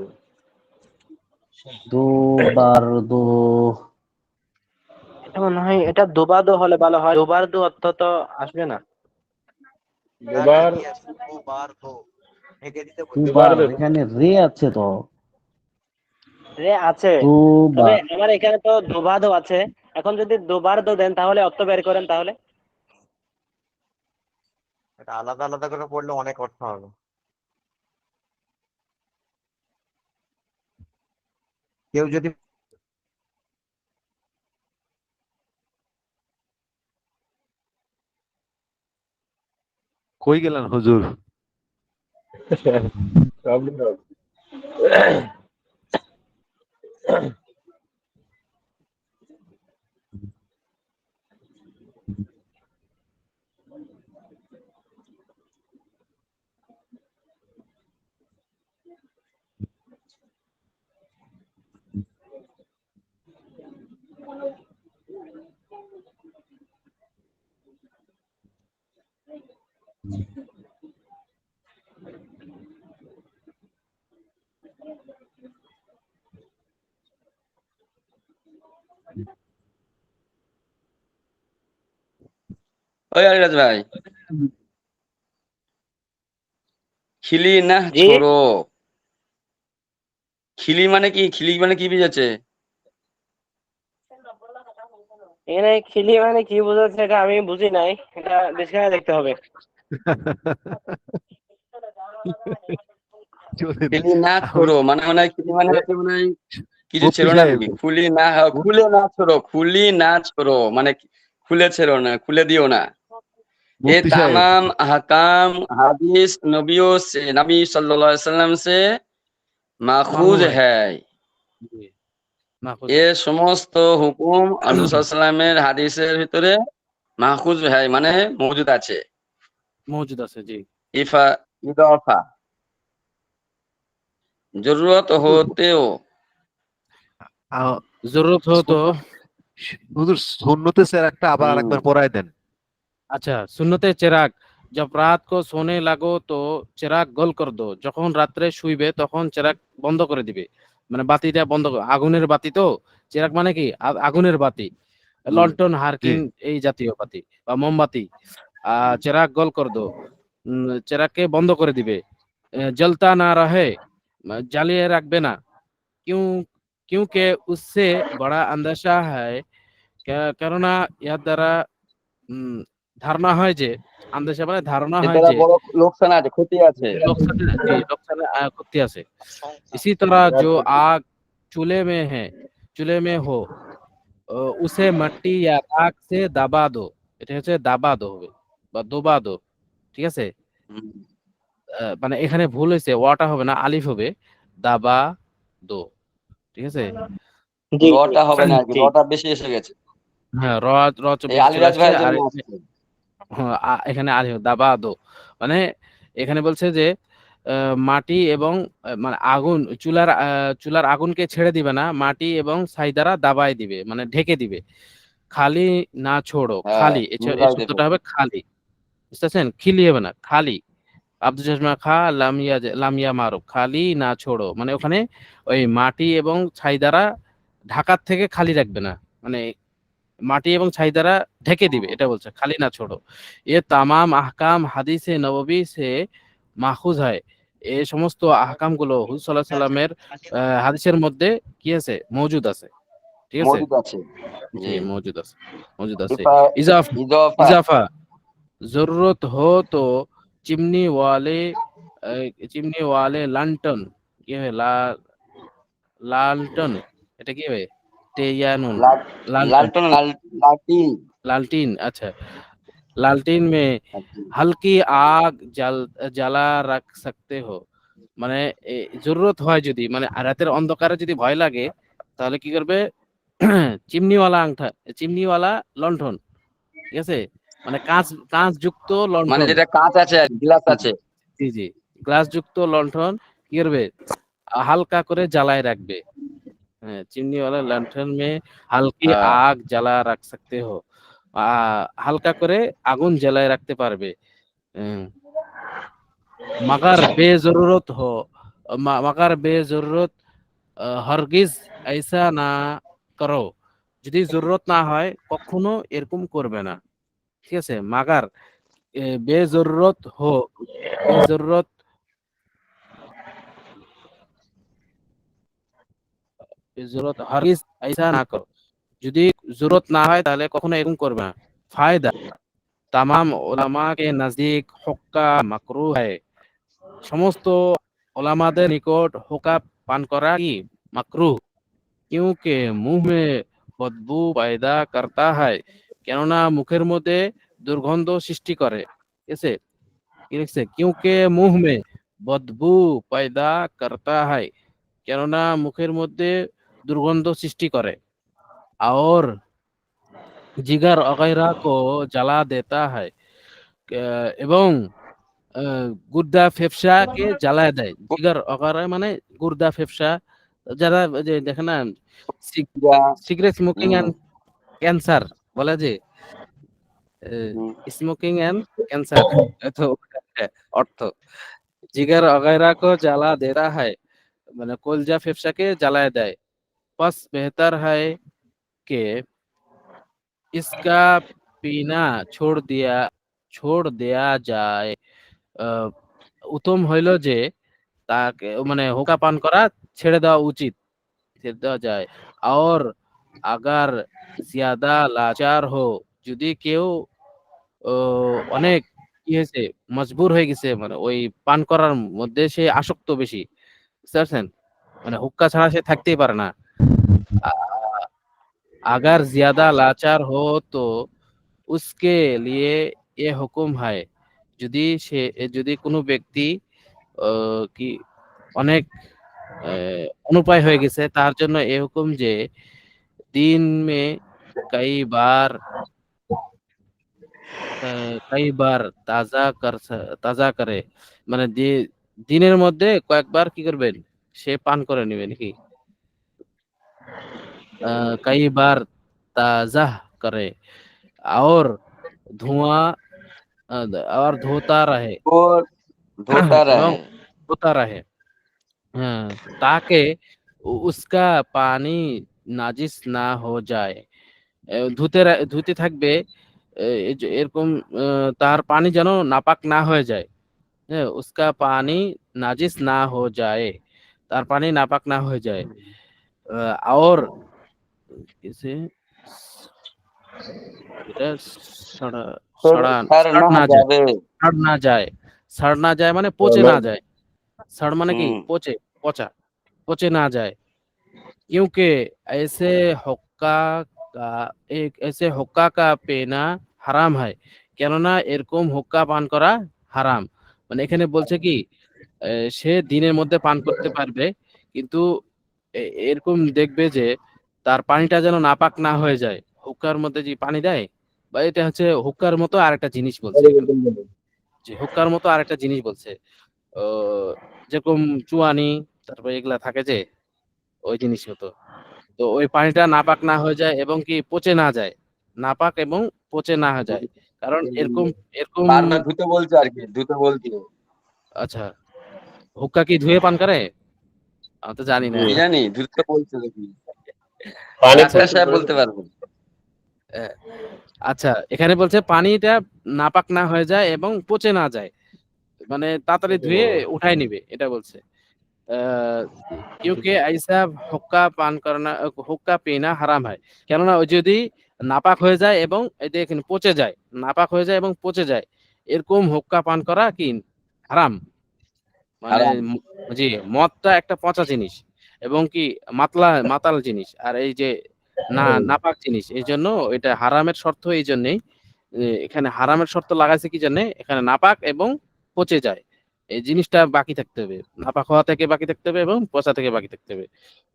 দুবার দো। এটা মনে হয় এটা দুবাদো হলে ভালো হয়, দুবার দো অর্থ তো আসবে না। দুবার দুবার দুবার, দো এখানে রে আছে তো, রে আছে, তবে দুবার। আমার এখানে তো দুবাদো আছে। এখন যদি দুবার দো দেন তাহলে অর্থ বের করেন তাহলে। কই গেলেন হুজুর? প্রবলেম হবে। ওই আলিরাজ ভাই, খিলি না জি, ছোড়ো, খিলি মানে কি? খিলি মানে কি বুঝাচ্ছে? এখানে খিলি মানে কি বোঝাচ্ছে এটা আমি বুঝি নাই, এটা ডিসকাশনে দেখতে হবে। চলেন। খিলি না আমি ছোড়ো মানে মনে হয় খিলি মানে হচ্ছে মনে হয় কিছু মুফতি ছেড়ো না সাহেব, তুমি, খুলে না ছোড়ো, খুলি না ছোড়ো মানে খুলে ছেড়ো না, খুলে দিও না। ये মুফতি সাহেব, तमाम अहकाम हदीस नबियों से, नबी सल्लल्लाहु अलैहि वसल्लम से माखूज মারহুম হয়। है। জি, মাহফুজ এ হয়। সমস্ত হুকুম রাসূল সাল্লাল্লাহু আলাইহি ওয়াসাল্লামের হাদিসের ভিতরে মাহফুজ है মানে মওজুদ আছে। মওজুদ আছে, জি। ইফা ইদাফা जरूरत होते हो। আহ, জরুরত हो तो হুজুর সুন্নতে চেরাগটা আবার হুম। আরেকবার পড়ায় দেন। अच्छा सुन्नते चिराग जब रात को सोने लगो तो চিরাগ গোল কর দো যখন রাত্রে শুইবে তখন চিরাগ বন্ধ করে দিবে মানে বাতিটা বন্ধ আগুনের বাতি তো চিরাগ মানে কি আগুনের বাতি হুম। লন্ঠন জি হারকিন এই জাতীয় বাতি বা মোমবাতি চিরাগ গোল কর দো চিরাগকে বন্ধ করে দিবে জ্বলতা না রহে জ্বালিয়ে রাখবে না क्यों क्योंकि उससे बड़ा अंदेशा है কেননা ইয়ার দ্বারা ধারণা হয় যে আন্দেশা মানে ধারণা এর হয় দ্বারা যে বড় লোকসান আছে, ক্ষতি আছে। लोकसाने ক্ষতি আছে इसी तरह जो आग चूल्हे में है चूल्हे में हो उसे मट्टी या राख से दबा दो এটা হচ্ছে দাবা দো হবে বা দোবা দো ঠিক আছে হুম। মানে এখানে ভুল হয়েছে ওয়াটা হবে না আলিফ হবে দাবা দো ঠিক আছে জি জি রটা হবে না আর কি, ঠিক। রটা বেশি এসে গেছে। হ্যাঁ র র এই বেশি চলে আলিরাজ আসছে ভাইয়ের আর জন্য আসছে। হ্যাঁ, এখানে আলিফ দাবা দো মানে এখানে বলছে যে মাটি এবং মানে আগুন চুলার আগুনকে ছেড়ে দিবে না মাটি এবং ছাই দ্বারা দাবায় দিবে মানে ঢেকে দিবে খালি না ছোড়ো হ্যাঁ, খালি এই নিভাই দেবে। শব্দটা হবে খালি বুঝতে পারছেন খিলি হবে না খালি আব্দুল চশমা খা লামিয়া মারো খালি না ছোড়ো মানে ওখানে ওই মাটি এবং ছাই দ্বারা ঢাকার থেকে খালি রাখবে না মানে মাটি এবং ছাই দ্বারা ঢেকে দিবে এটা বলছে খালি না ছোড়ো এ তামাম আহকাম হাদিসে নববী সে মাখুজ হয় এই সমস্ত আহকাম গুলো হুজুর সাল্লাল্লাহু আলাইহি সাল্লামের হাদিসের মধ্যে কি আছে মওজুদ আছে ঠিক আছে মজুদ আছে। জি জি। मौजूद আছে ইফা इजाफा ইজাফা। इजाफा जरूरत हो तो चिमनी वाले चिमनी वाले लालटन কি হবে লালটন এটা কি হবে টেয়ানুন লা- লালটন লালটন লালটিন। लालटीन अच्छा लालटीन में हल्की आग জ্বালা রাখ सकते हो মানে জরুরত হয় যদি মানে রাতের অন্ধকারে যদি ভয় লাগে তাহলে কি করবে চিমনিওয়ালা চিমনিওয়ালা লণ্ঠন ঠিক আছে মানে কাঁচ যুক্ত মানে লণ্ঠন যেটা কাঁচ আছে আর গ্লাস আছে। জি জি গ্লাস যুক্ত লণ্ঠন কি করবে হালকা করে জ্বালায় রাখবে হ্যাঁ চিমনি वाला लंठन में हल्की হ্যাঁ। आग जला रख सकते हो হালকা করে আগুন জ্বালায় রাখতে পারবে হুম, मगर बेजरूरत हो मगर बेजरूरत हरगिज ऐसा না করো যদি জরুরত না হয় কখনো এরকম করবে না ঠিক আছে মাগার বেজরুরত হো বেজরুরত বেজরুরত হরগিজ ऐसा না করো যদি জরুরত না হয় তাহলে কখনো এরকম করবে না ফায়দা तमाम उलमा के नजदीक हुक्का मकरूह है সমস্ত ওলামাদের নিকট হুক্কা পান করা কি মাকরুহ क्योंकि मुंह में बदबू पैदा करता है কেননা মুখের মধ্যে দুর্গন্ধ সৃষ্টি করে ঠিক আছে কি লিখছে क्योंकि मुंह में बदबू पैदा करता है কেননা মুখের মধ্যে দুর্গন্ধ সৃষ্টি করে और जिगर वगैरह को जला देता है এবং গুর্দা ফেফসাকে জ্বালায় দেয় জিগার অকারা মানে গুর্দা ফেফসা যারা ওই যে দেখেন না যা- সিগারেট স্মোকিং হুম, এন্ড ক্যান্সার বলে যে হুম। স্মোকিং এন্ড ক্যান্সার তো অর্থ जिगर वगैरह को जला देता है মানে কলজা ফেফসাকে জ্বালায় দেয় बस बेहतर है कि इसका पीना छोड़ दिया जाए উত্তম হইল যে তাকে মানে হুক্কা পান করা ছেড়ে দেওয়া উচিত ছেড়ে দেওয়া যায় और अगर ज्यादा लाचार हो যদি কেউ অনেক কি হয়েছে মজবুর হয়ে গেছে মানে ওই পান করার মধ্যে সে আসক্ত বেশি বুঝতে পারছেন মানে হুক্কা ছাড়া সে থাকতেই পারে না আ- अगर ज्यादा लाचार हो तो उसके लिए ये हुक्म है যদি কোনো ব্যক্তি কি অনেক অনুপায় হয়ে গেছে তার জন্য এই হুকুম যে দিন মে কই বার কই বার তাজা করে মানে দিনের মধ্যে কয়েকবার কি করবেন সে পান করে নেবেন কি কই বার ताज़ा करे और धुआं और धोता रहे और धोता এবং रहे ধোতা रहे ताकि उसका पानी নাজিস না हो যায় ধুতে থাকবে এই যে এরকম তার পানি যেন নাপাক না হয়ে যায় হ্যাঁ उसका पानी नाजिस ना हो जाए তার পানি নাপাক না হয়ে যায় और किसे এটা সড়া সড়া सर সড় ना না যায় जावे সড় না যায় সড় না যায় মানে পচে না যায় सड़ माने की पोचे पोचा पोचे ना जाए क्योंकि ऐसे हुक्का का ऐसे हुक्का का पीना হারাম হয় কেননা এরকম হুক্কা পান করা হারাম মানে এখানে বলছে কি সে দিনের মধ্যে পান করতে পারবে কিন্তু এরকম দেখবে যে তার পানিটা যেন নাপাক না হয়ে যায় হুক্কার মধ্যে যে পানি দেয় বা এটা হচ্ছে হুক্কার মতো আরেকটা জিনিস বলছে যে হুক্কার মতো আরেকটা জিনিস বলছে যেরকম চুয়ানি তারপরে এগুলা থাকে যে ওই জিনিস হতো তো ওই পানিটা নাপাক না হয়ে যায় এবং কি পচে না যায় নাপাক এবং পচে না হয়ে যায় কারণ এরকম এরকম বারবার ধুতে বলছে আর কি ধুতে বলছে আচ্ছা হুক্কা কি ধুয়ে পান করে আমি তো জানি না কি জানি ধুতে বলছে দেখি পানি ডাক্তার সাহেব বলতে পারবেন আহ, আচ্ছা এখানে বলছে পানিটা নাপাক না হয়ে যায় এবং পচে না যায় মানে তাড়াতাড়ি ধুয়ে উঠাই নিবে এটা বলছে क्योंकि ऐसा हुक्का पान करना हुक्का पीना হারাম হয় কেননা ওই যদি নাপাক হয়ে যায় এবং এই দেখেন পচে যায় নাপাক হয়ে যায় এবং পচে যায় এরকম হুক্কা পান করা কি হারাম মানে হারাম জি মদটা একটা পচা জিনিস এবং কি মাতাল জিনিস আর এই যে নাপাক জিনিস এই জন্য এটা হারামের শর্ত এই জন্যই এখানে হারামের শর্ত লাগাইছে কি জন্য এখানে নাপাক এবং পচে যায় এই জিনিসটা বাকি থাকতে হবে নাপাক হওয়া থেকে বাকি থাকতে হবে এবং পচা থেকে বাকি থাকতে হবে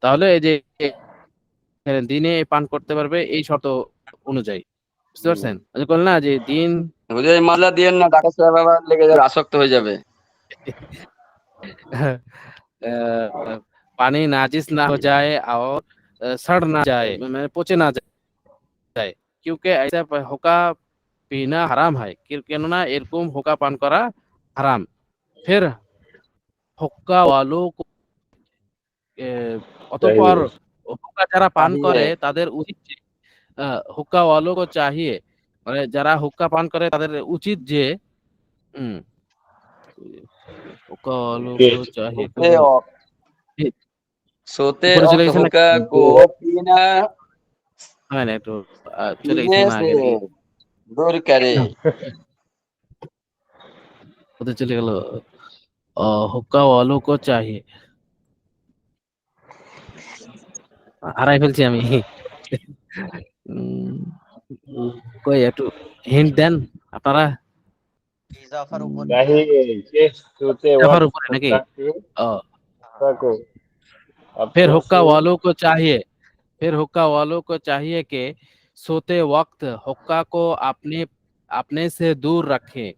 তাহলে এই যে দিনে পান করতে পারবে এই শর্ত অনুযায়ী বুঝতে পারছেন আমি বললাম না যে দিন হুজুর এই মামলা দিয়েন না ডাক্তার সাহেব আবার লেগে যাবে আসক্ত হয়ে যাবে पानी नाजिस ना हो जाए और सड़ ना जाए मैंने पचे ना जाए क्योंकि ऐसा हुक्का पीना हराम है কেননা এরকম হুক্কা পান করা হারাম फिर হুক্কা वालों को অতঃপর হুক্কা যারা পান করে তাদের উচিত যে হুক্কা वालों को चाहिए মানে যারা হুক্কা পান করে তাদের উচিত যে হুম হুক্কা वालों को चाहिए सोते सोते উপরে চলে वक्त গেছে না हुक्का को पीना হয় না একটু চলে গেছে पीने মনে से আগে दूर करे उधर चले गलो हुक्का वालों को चाहिए হারাই ফেলছি আমি উম, কই একটু হিন্ট দেন আপনারা इजाफा ऊपर नहीं ये सोते জাফার वक्त উপরে নাকি हुक्का के ও हुक्का को फिर अफसोस हुक्का से वालों को चाहिए फिर हुक्का वालों को चाहिए कि सोते वक्त हुक्का को अपने अपने से दूर रखें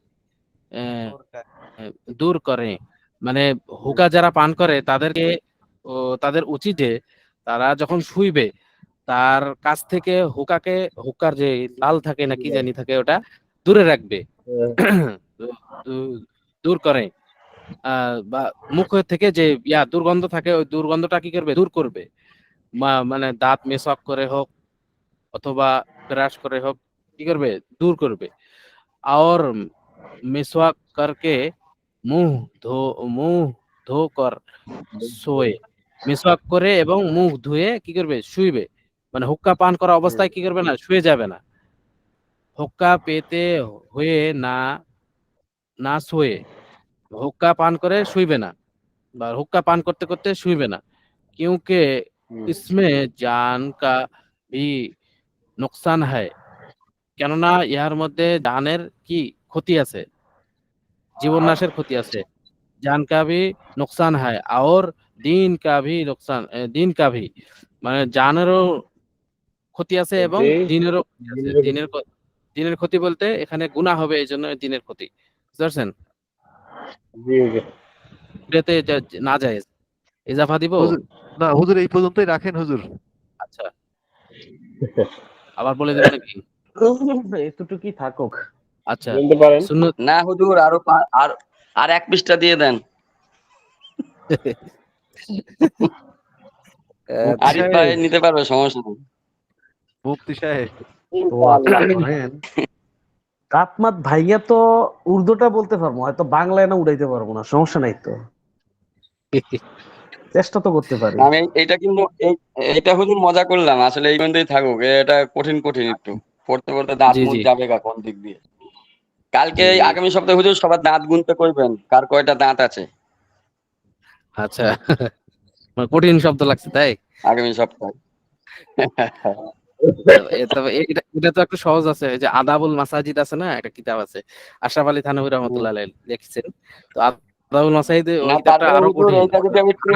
দূর করে মানে হুক্কা যারা পান করে তাদেরকে তাদের উচিত যে তারা যখন শুইবে তার কাছ থেকে হুক্কার যে লাল থাকে না কি জানি থাকে ওটা দূরে রাখবে দূর করে বা মুখ থেকে যে দুর্গন্ধ থাকে ওই দুর্গন্ধটা কি করবে দূর করবে মানে দাঁত মেশক করে হোক অথবা ব্রাশ করে হোক কি করবে দূর করবে और मिसवाक करके মুখ ধোকর শোয়ে মিসওয়াক করে এবং মুখ ধুয়ে কি করবে শুইবে মানে হুক্কা পান করা অবস্থায় কি করবে না শুয়ে যাবে না হুক্কা পেতে হয়ে না না শোয়ে হুক্কা পান করে শুইবে না বা হুক্কা পান করতে করতে শুইবে না क्योंकि इसमें जान का भी नुकसान है কেননা ইহার মধ্যে জানের কি ক্ষতি আছে জীবন নাশের ক্ষতি আছে जान का भी नुकसान है और दीन का भी नुकसान दीन का भी মানে জানেরও ক্ষতি আছে এবং দিনেরও ক্ষতি আছে দিনের ক্ষতি বলতে এখানে গুনাহ হবে এই জন্য দিনের ক্ষতি বুঝতে পারছেন जी जी এটাতে না যায় ইজাফা দিব হুজুর না হুজুর এই পর্যন্তই রাখেন হুজুর আচ্ছা আবার বলে দেবেন নাকি? এতটুকুই থাকুক। আচ্ছা, বলতে পারেন। সুন্নত না হুজুর, আর এক পৃষ্ঠা দিয়ে দেন। আরিফ ভাই নিতে পারবে, সমস্যা নেই। মুফতি সাহেব দোয়া করেন। কাতমাত ভাইয়া তো উর্দুটা বলতে পারবো, হয়তো বাংলায় না উড়াইতে পারবো না, সমস্যা নাই তো, চেষ্টা তো করতে পারি। আমি এইটা কিন্তু এইটা হুজুর মজা করলাম, আসলে এই পর্যন্তই থাকুক। এটা কঠিন কঠিন একটু পড়তে পড়তে দাঁত জি, মুখ জি, যাবে গা কোন দিক দিয়ে। কালকে জি, জি। আগামী সপ্তাহে হুজুর সবার দাঁত গুনতে কইবেন, কার কয়টা দাঁত আছে আচ্ছা, মানে কঠিন শব্দ লাগছে তাই? আগামী সপ্তাহে। তবে এটা তো একটু সহজ আছে, এই যে আদাবুল মাসাজিদ আছে না, একটা কিতাব আছে, আশরাফ আলী থানভী রহমতুল্লাহ আলাইহি লিখছেন। তো আদাবুল মাসাজিদ ওই না কিতাবটা তারপরে আরো হুজুর কঠিন। এইটা যদি আমি একটু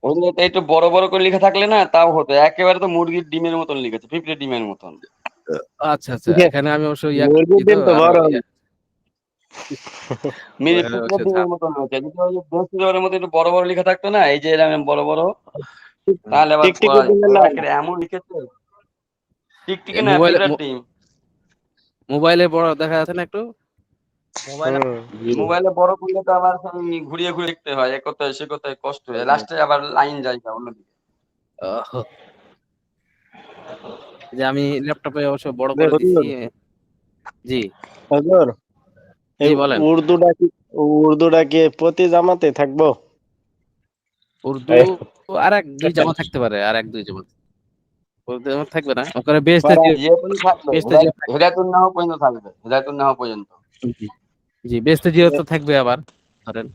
হুজুর এটা একটু বড় বড় করে লেখা থাকলে না তাও হতো, একেবারে তো মুরগির ডিমের মতন লিখেছে, পিঁপড়ে ডিমের মতন। আচ্ছা, আচ্ছা, এখানে আমি অবশ্য ইয়া মুরগির করছি তো ডিম তো আরো বড়। পিঁপড়ে ডিমের মতন হয়েছে। যদি ওই বৃহস্পতিবারের মতো একটু বড় বড় লেখা থাকতো না, এই যে এরকম বড় বড়, তাহলে আবার টিকটিকি পড়া যেত। ডিমের ওরা নাম। একেবারে এমন লিখেছে, টিকটিকি এ না, মোবাইলে পিঁপড়ার ডিম। মোবাইলে বড় দেখা যাচ্ছে না একটু? মোবাইলে জি। মোবাইলে বড় করলে তো আবার সেই ঘুরিয়ে ঘুরিয়ে লিখতে হয়, এ কোথায় সে কোথায়, কষ্ট হয়, লাস্টে আবার লাইন যায় না অন্যদিকে। আহ, যে আমি ল্যাপটপে অবশ্য বড় রে করে দিচ্ছি। হুজুর, জি, হুজুর, জি এই বলেন। উর্দুটা কি প্রতি জামাতে থাকবো? উর্দু আর এক দুই জামা থাকতে পারে, আর এক দুই জামা উর্দু জামা থাকবে না, ওখানে বেহেশতে ইয়ে পর্যন্ত থাকবে, বেহেশতে জিয়ারত থাকবে। হেদায়তুন নাহ পর্যন্ত থাকবে, হেদায়তুন নাহ পর্যন্ত। জি, জি, বেহেশতে জিয়ারত তো থাকবে আবার। ধরেন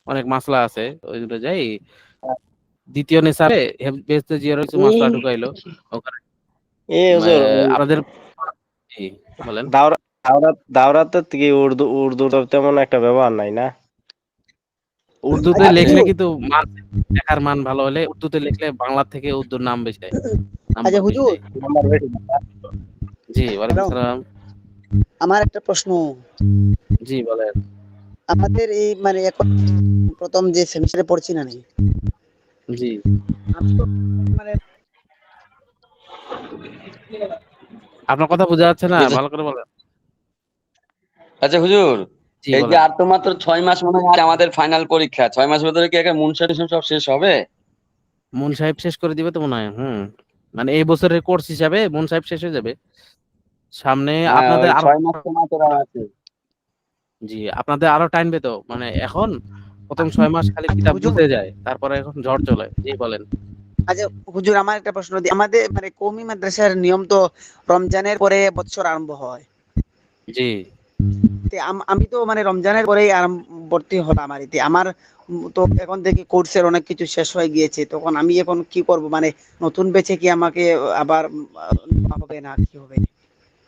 অনেক মাসলা আছে, ওইগুলো যাই দ্বিতীয় নেশারে বেহেশতে জিয়ারত কিছু মাসলা ঢুকাইলো ওখানে। হুজুর, আমাদের জি বলেন। দাওরাতে কি উর্দুর তো তেমন একটা ব্যবহার নাই না? উর্দুতে লিখলে কিন্তু মান, লেখার মান ভালো হলে উর্দুতে লিখলে বাংলা থেকে উর্দুর নাম বেশি দেয়, নাম্বার বেশি হুজুর, দেয়। নাম্বার বেশি। জি, ওয়ালাইকুম হ্যালো, সালাম। আমার একটা প্রশ্ন। জি বলেন। আমাদের এই মানে এখন প্রথম যে সেমিস্টারে পড়ছি না নি, জি, আমি তো মানে আপনার কথা বোঝা যাচ্ছে না, বুঝে- ভালো করে বলেন। আচ্ছা হুজুর, জি এই যে বলেন। আর তো মাত্র 6 মাস মনে হয় আমাদের ফাইনাল পরীক্ষা, 6 মাস ভিতরে কি একটা মুনসাটিশন সব শেষ হবে? মুন সাহেব শেষ করে দিবে তো মনে হয়। মানে এই বছরের কোর্স হিসাবে মুন সাহেব শেষ হয়ে যাবে। সামনে হ্যাঁ, আপনাদের ওই আরো 6 মাস তো মাত্র আছে। জি, আপনাদের আরো টাইমবে তো, মানে এখন প্রথম 6 মাস খালি কিতাব হুজুর, বুঝতে যায়, তারপরে এখন ঝড় চলে। জি বলেন। আচ্ছা হুজুর, আমার একটা প্রশ্ন। আমাদের মানে কওমি মাদ্রাসার নিয়ম তো রমজানের পরে বছর আরম্ভ হয়। জি, আমি তো মানে রমজানের পরেই ভর্তি হলাম আর কি। আমার তো এখন থেকে কোর্সের অনেক কিছু শেষ হয়ে গিয়েছে, তখন আমি এখন কি করব, মানে নতুন বেচে কি আমাকে আবার নেওয়া হবে না কি হবে?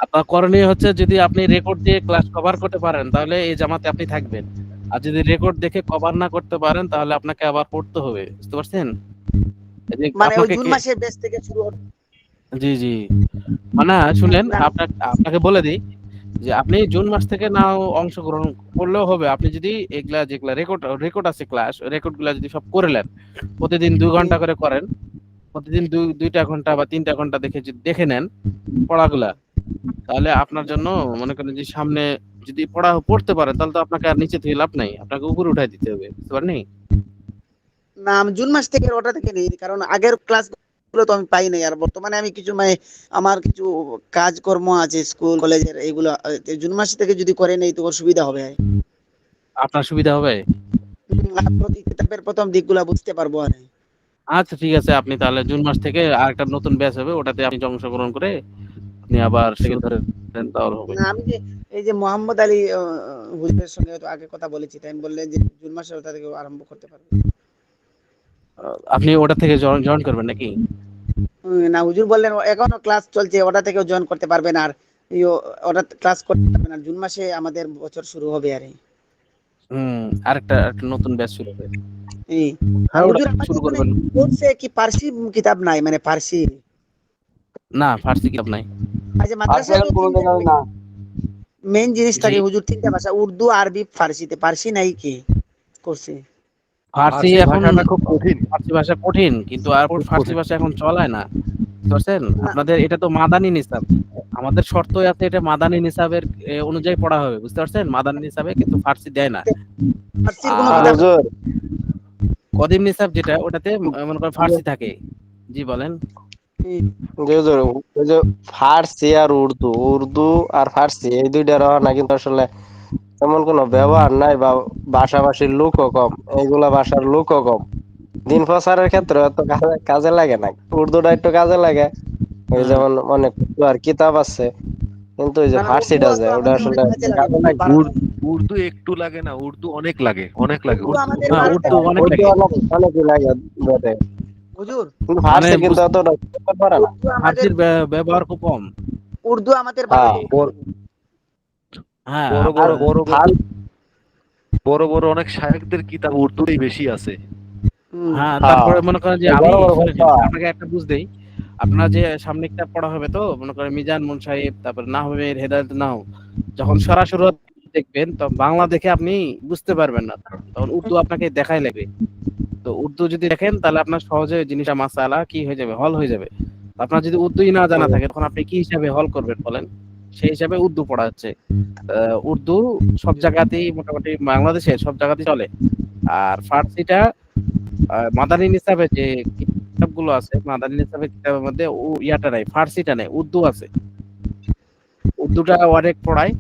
আপনার করণীয় হচ্ছে যদি আপনি রেকর্ড দিয়ে ক্লাস কভার করতে পারেন তাহলে এই জামাতে আপনি থাকবেন। আর যদি রেকর্ড দেখে কভার না করতে পারেন তাহলে আপনাকে আবার পড়তে হবে, বুঝতে পারছেন? এই যে মানে ওই আপনাকে জুন কে মাসের বেচ থেকে শুরু হবে। জি, জি। মানে শুনেন, না, আপনাকে বলে দিই যে আপনি জুন মাস থেকে নাও অংশগ্রহণ করলেও হবে। আপনি যদি এগুলা যেগুলা রেকর্ড আছে ক্লাস, রেকর্ড গুলা যদি সব করে নেন, প্রতিদিন 2 ঘন্টা করে করেন, প্রতিদিন 2টা ঘন্টা বা 3টা ঘন্টা যদি দেখে নেন পড়াগুলা, তাহলে আপনার জন্য মনে করেন যে সামনে যদি পড়তে পারেন তাহলে তো আপনাকে আর নিচে থেকে লাভ নাই, আপনাকে উপরে উঠাই দিতে হবে, বুঝতে পারেননি? না, আমি জুন মাস থেকে ওটা থেকে নেই, কারণ আগের ক্লাস গুলো তো আমি পাই নাই। আর বর্তমানে আমি কিছু মানে আমার কিছু কাজকর্ম আছে স্কুল কলেজের, এইগুলো জুন মাস থেকে যদি করে নেই তো সুবিধা হবে। আপনার সুবিধা হবে। আর কিতাবের প্রথম দিকগুলা বুঝতে পারবো আর। আচ্ছা ঠিক আছে, আপনি তাহলে জুন মাস থেকে আরেকটা নতুন ব্যাচ হবে, ওটাতে আপনি অংশগ্রহণ করে আপনি আবার সেকেন্ড ধরে তাহলে হবে। না, আমি যে এই যে মোহাম্মদ আলী হুজুরের সঙ্গে তো আগে কথা বলেছি, তাই আমি বললেন যে জুন মাসে ওটা থেকে আরম্ভ করতে পারবে। আপনি ওটা থেকে জয়েন করবেন নাকি? না, হুজুর বললেন এখনো ক্লাস চলছে, ওটা থেকেও জয়েন করতে পারবেন। আর ওটা ক্লাস করতে পারবেন, আর জুন মাসে আমাদের বছর শুরু হবে আর আরেকটা নতুন ব্যাচ শুরু হবে। এই। হ্যাঁ, ওটা হুজুর, আমাদের শুরু মানে করবেন। কোর্সে কি পার্সি কিতাব নাই, মানে পার্সি? না, ফার্সি কিতাব নাই। আচ্ছা, আর মাদ্রাসায় তো কোনো জায়গায় না। মেইন জিনিস জি, থাকে হুজুর, 3টা ভাষা, উর্দু, আরবি, ফার্সিতে। পার্সি নাই কি কোর্সে? ফার্সি এখন ভাষাটা খুব কঠিন। ফার্সি ভাষা কঠিন, কিন্তু আর ফার্সি ভাষা এখন চলায় না। বুঝতে পারছেন? আপনাদের এটা তো মাদানী নিসাব, আমাদের শর্তই আছে এটা মাদানী নিসাবের অনুযায়ী পড়া হবে, বুঝতে পারছেন? মাদানী নিসাবে কিন্তু ফার্সি দেয় না। ফার্সির কোনো আর কিতাব নেই। হুজুর কদিম নিসাব যেটা ওটাতে মনে করেন ফার্সি থাকে। জি বলেন। জি হুজুর, ওই যে ফার্সি আর উর্দু, উর্দু আর ফার্সি এই দুইটার না কিন্তু আসলে তেমন কোনো ব্যবহার নাই, বা ভাষাভাষীর লোকও কম, এইগুলা ভাষার লোকও কম। দিন প্রচারের ক্ষেত্রে এত কাজে কাজে লাগে না। উর্দুটা একটু কাজে লাগে, ওই হ্যাঁ। যেমন অনেক আর কিতাব আছে, কিন্তু ওই যে না, না, উর্দু ফার্সিটা যে তো ওটা আমাদের আসলে অনেক কাজে লাগে, কাজে উর্দু লাগে। ভারতে। উর্দু একটু লাগে না, উর্দু অনেক লাগে, অনেক লাগে উর্দু উর্দু। আমাদের হ্যাঁ, ভারতে উর্দু অনেক উর্দু লাগে। অনেকই লাগে বটে, হুজুর, কিন্তু মানে ফার্সি কিন্তু অতটা করতে পারে না। উর্দু আমাদের ফার্সির ব্যবহার খুব কম। উর্দু আমাদের হ্যাঁ, ভারতে বড় হ্যাঁ, বড় আর বড় বড় বড় ফাল বড় বড় অনেক শায়েখদের কিতাব উর্দুতেই বেশি আছে। হ্যাঁ, হ্যাঁ, তারপরে মনে করেন যে এই আমি বড় বড় শুনেন, কথা। আপনাকে একটা বুঝ দেই। আপনার যে সামনে কিতাব পড়া হবে তো মনে করেন মিজান মুনসাহিব, তারপর নাহবের হেদায়েত নাহ, যখন সরাসরি দেখবেন তখন বাংলা দেখে আপনি বুঝতে পারবেন না, তখন উর্দু আপনাকে দেখাই লাগবে। তো উর্দু যদি দেখেন তাহলে আপনার সহজে জিনিসটা মাসালা কি হয়ে যাবে, হল হয়ে যাবে। আপনার যদি উর্দুই না জানা থাকে তখন আপনি কি হিসাবে হল করবেন বলেন? সেই হিসাবে উর্দু পড়া হচ্ছে। উর্দু সব জায়গাতেই মোটামুটি বাংলাদেশে সব জায়গাতেই চলে। আর ফার্সিটা মাদানী নিসাবে যে কিতাবগুলো আছে, মাদানী নিসাবের কিতাবের মধ্যে ইয়াটা নাই, ফার্সিটা নাই, উর্দু আছে। উর্দুটা অনেক পড়ায়,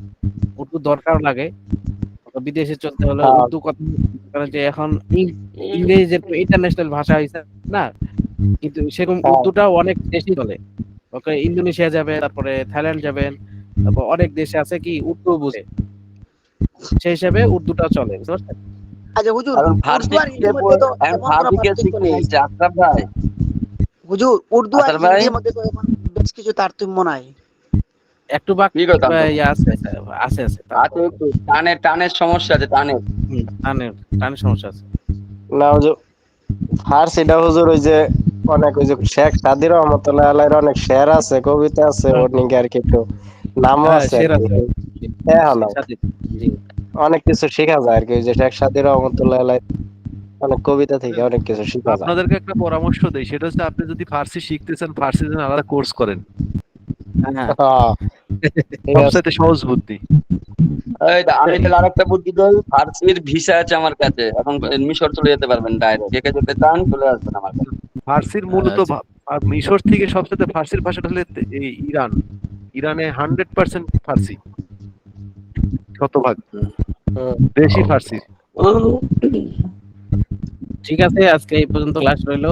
উর্দু দরকার লাগে। বিদেশে চলতে হলে হ্যাঁ, উর্দু কথা, কারণ যে এখন ইংরেজি যেরকম ইন্টারন্যাশনাল ভাষা হয়েছে না, কিন্তু সেরকম হ্যাঁ। উর্দুটা অনেক দেশই চলে। ওকে, ইন্দোনেশিয়া যাবে, তারপরে থাইল্যান্ড যাবেন, তারপর অনেক দেশে আছে কি উর্দু বুঝে, সেই হিসাবে উর্দুটা চলে, বুঝতে পারছেন? আচ্ছা হুজুর, কারণ উর্দু ফার্সি আর হিন্দির মধ্যে তো এখন এমন কোনো ফার্সিকে পার্থক্য শিখতে নাই। হচ্ছে আশরাফ ভাই। হুজুর, উর্দু আর আসার ভাই হিন্দির মধ্যে তো এমন বেশ কিছু তারতম্য নাই। একটু বাক কি কথা ইয়ে আছে আছে আছে আছে, তারপর আছে, একটু টানের সমস্যা আছে, টানের। টানের টানের সমস্যা আছে। না হুজুর, ফার্সিটা হুজুর ওই যে অনেক ওই যে শেখ সাদি রহমতুল্লাহ আলাইহির অনেক শের আছে, কবিতা আছে, হ্যাঁ, ওর নিকে আর কি একটু নামও হ্যাঁ, আছে আর সেরা কি। আছে। হ্যাঁ, হলো সাথে জি। অনেক কিছু শেখা যায় আর কি, ওই যে শেখ সাদি রহমতুল্লাহ আলাইহি অনেক কবিতা থেকে অনেক কিছু শেখা যায়। আপনাদেরকে একটা পরামর্শ দেই, সেটা হচ্ছে আপনি যদি ফার্সি শিখতে চান, ফার্সির জন্য আলাদা কোর্স করেন, হ্যাঁ, হ্যাঁ, ঠিক আছে। সবচাইতে সহজ বুদ্ধি। এই তো আমি তাহলে আরেকটা বুদ্ধি দিই, ফার্সির ভিসা আছে আমার কাছে, এখন মিশর চলে যেতে পারবেন ডাইরেক্ট, যেতে যেতে চান চলে আসবেন আমার কাছে। ফার্সির মূলত জি। আর মিশর থেকে সবচেয়ে ফার্সির ভাষাটা হলে এই ইরান। ইরানে 100% ফার্সি, শতভাগ হুম। দেশি ফার্সি। ঠিক আছে, আজকে এই পর্যন্ত ক্লাস রইলো।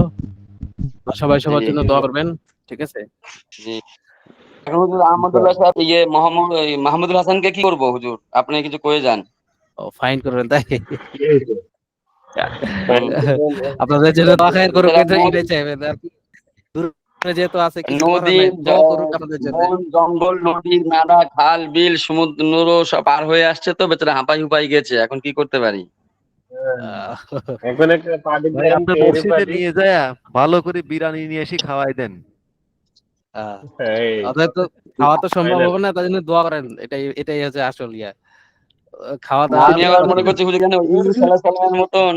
সবাই সবার জন্য দোয়া করবেন, ঠিক আছে? জি। এখন হুজুর আহমদুল্লাহ সাহেব মাহমুদুল হাসানকে কি করবো হুজুর, আপনি কিছু কয়ে যান। ও, ফাইন করবেন তাই? আপনাদের জন্য দোয়া খায়ের করুক, এটাই চাইবেন আর কি। দূরে যেহেতু আছে কিছু করার নদী, নাই, দোয়া করুক আপনাদের জন্য। বন জঙ্গল, নদী নালা, খাল বিল, সমুদ্র সব পার হয়ে আসছে, তো বেচারা হাঁপাই হুপাই গেছে, এখন কি করতে পারি? আহ, এখন একটা পার্টি ভাই দিলাম, আপনার খেয়ে মসজিদে পার্টি। নিয়ে যায় ভালো করে বিরিয়ানি নিয়ে এসে খাওয়াই দেন। আহ, এই ওদের তো খাওয়া তো সম্ভব ফাইনাল। হবে না, তাই জন্য দোয়া করেন, এটাই এটাই হচ্ছে আসল ইয়া। খাওয়া দাওয়া আমি আবার মনে করছি হুজুর, কেন ইউনূস আলাইহিস সালামের মতন,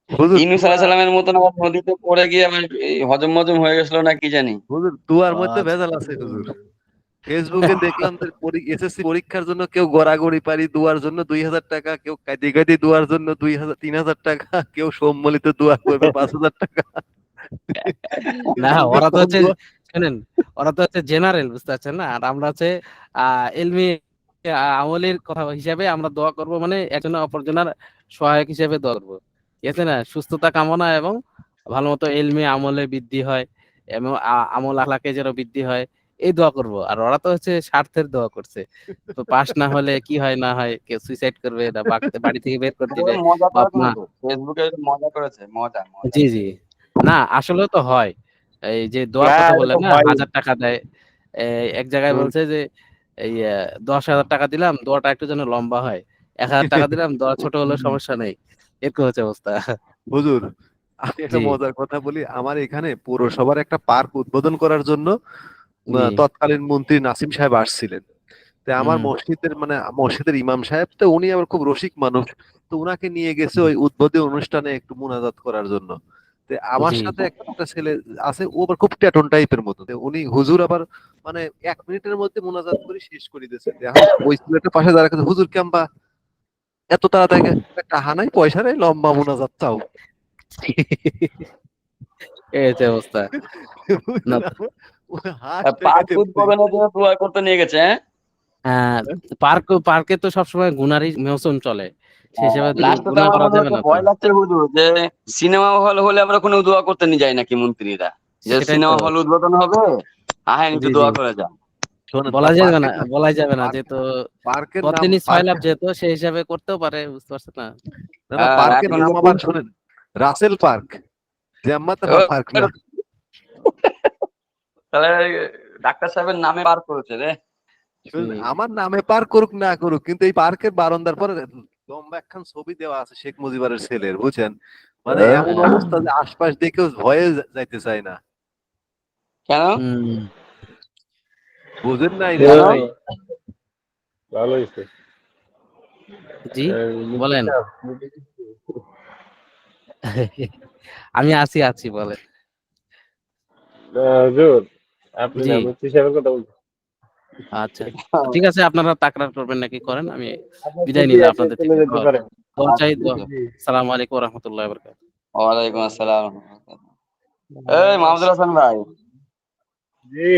হুজুর ইউনূস আলাইহিস সালামের মতন আবার নদীতে পড়ে গিয়ে আবার এই হজম মজম হয়ে গেছিল না কি জানি। হুজুর দুয়ার মধ্যে আচ্ছা, ভেজাল আছে হুজুর। ফেসবুকে দেখলাম যে এসএসসি পরীক্ষার জন্য কেউ গড়াগড়ি পারি দুয়ার জন্য 2000 টাকা, কেউ কাঁদি কাঁদি দুয়ার জন্য 3000 টাকা, কেউ সম্মিলিত দোয়া করবে 5000 টাকা। না, ফেসবুকে ওরা তো কোন হচ্ছে, দোয়া? শুনেন, ওরা তো হচ্ছে জেনারেল, বুঝতে পারছেন না? আর আমরা হচ্ছে এলমি আমলের কথা হিসাবে আমরা দোয়া করব, মানে একজন অপরজনের সহায়ক হিসেবে দোয়া করবো, ঠিক আছে না? সুস্থতা কামনা এবং ভালো মতো এলমি আমলে বৃদ্ধি হয়, এবং আমল আখলাকে যেন বৃদ্ধি হয়, এই দোয়া করব। আর ওরা তো হচ্ছে স্বার্থের দোয়া করছে, তো পাস না হলে কি হয় না হয়, কেউ সুইসাইড করবে না বাড়ি থেকে বের করে দিবে, মজা বাপ করেছে মা। হুজুর, ফেসবুকে মজা করেছে, মজা মজা। জি, জি। না, আসলেও তো হয়। এই যে দোয়ার হ্যাঁ, কথা বললেন এরকম না, হয়। 1000 টাকা দেয়। এক জায়গায় বলছে যে এই 10,000 টাকা দিলাম, দোয়াটা একটু যেন লম্বা হয়। 1,000 টাকা দিলাম, দোয়া ছোট হলেও সমস্যা নেই। এরকম হচ্ছে অবস্থা। হুজুর আমি একটা জি, মজার কথা বলি, আমার এখানে পৌরসভার একটা পার্ক উদ্বোধন করার জন্য জি। তৎকালীন মন্ত্রী নাসিম সাহেব আসছিলেন। তো আমার হুম, মসজিদের ইমাম সাহেব তো উনি আবার খুব রসিক মানুষ, তো উনাকে নিয়ে গেছে ওই উদ্বোধনী অনুষ্ঠানে একটু মুনাজাত করার জন্য। তো আমার জি। সাথে একটা ছেলে আছে, ও আবার খুব ট্যাটন টাইপের মতো। উনি হুজুর আবার মানে 1 মিনিটের মধ্যে মোনাজাত করে শেষ করে দিয়েছে। এখন ওই ছেলেটার পাশে দাঁড়ায় আছে, হুজুর কেমবা এত তাড়াতাড়ি টাকা নাই পয়সা নাই, লম্বা মোনাজাত চাও। এই হচ্ছে অবস্থা। না, ও হাত পাক পেতে উদ্বোধনের জন্য দোয়া করতে নিয়ে গেছে, হ্যাঁ? পার্কে তো সবসময় গুনারই মৌসুম চলে, সেই হিসেবে তো লাস্টে তো গুনাহ আমার করা মনে যাবে হচ্ছে না তো। ভয় লাগছে হুজুর, যে সিনেমা হল হলে আমরা কোনো দোয়া করতে নিয়ে যাই নাকি মন্ত্রীরা, যে সেটাই তো। সিনেমা হল উদ্বোধন হবে, আহেন একটু জি, জি। দোয়া করে যান। শোনেন, বলা যাবে না, পার্কের বলাই যাবে না, পার্ক যেহেতু পার্কের নাম বদিনই 6 লাভ পার্কের যেহেতু সেই হিসাবে করতেও পারে, বুঝতে পারছেন না? না না, পার্কের এখন নাম যে আবার শোনেন, রাসেল পার্ক, জ্যাম্মাত পার্ক না। তাহলে ডাক্তার সাহেবের নামে পার করেছে রে। শুনুন, আমার নামে পার্ক করুক না করুক, কিন্তু এই পার্কের বারান্দার পরে লম্বা একখান ছবি দেওয়া আছে শেখ মুজিবের ছেলের, বুঝছেন? মানে এমন হ্যাঁ। অবস্থা যে আশপাশ দেখেও ভয়ে যাইতে চায় না। কেন? হুম। বুঝেন নাই কেন? ভাই? ভালো হয়েছে। জি, বলেন। আমি আছি বলেন। হুজুর, আপনি জি, না মুফতি সাহেবের কথা বলছেন। আচ্ছা। ঠিক আছে, আপনারা তাকরার করবেন নাকি করেন, আমি আপনার বিদায় ছুটি নিলাম আছে, আপনাদের চলে থেকে। যেতে পারেন। দোয়া চাই, দোয়া। আচ্ছা, আসসালামু আলাইকুম ওয়া রাহমাতুল্লাহি ওয়া বারাকাতুহু। ওয়ালাইকুম আসসালাম। এই মাহমুদুল হাসান ভাই, জি।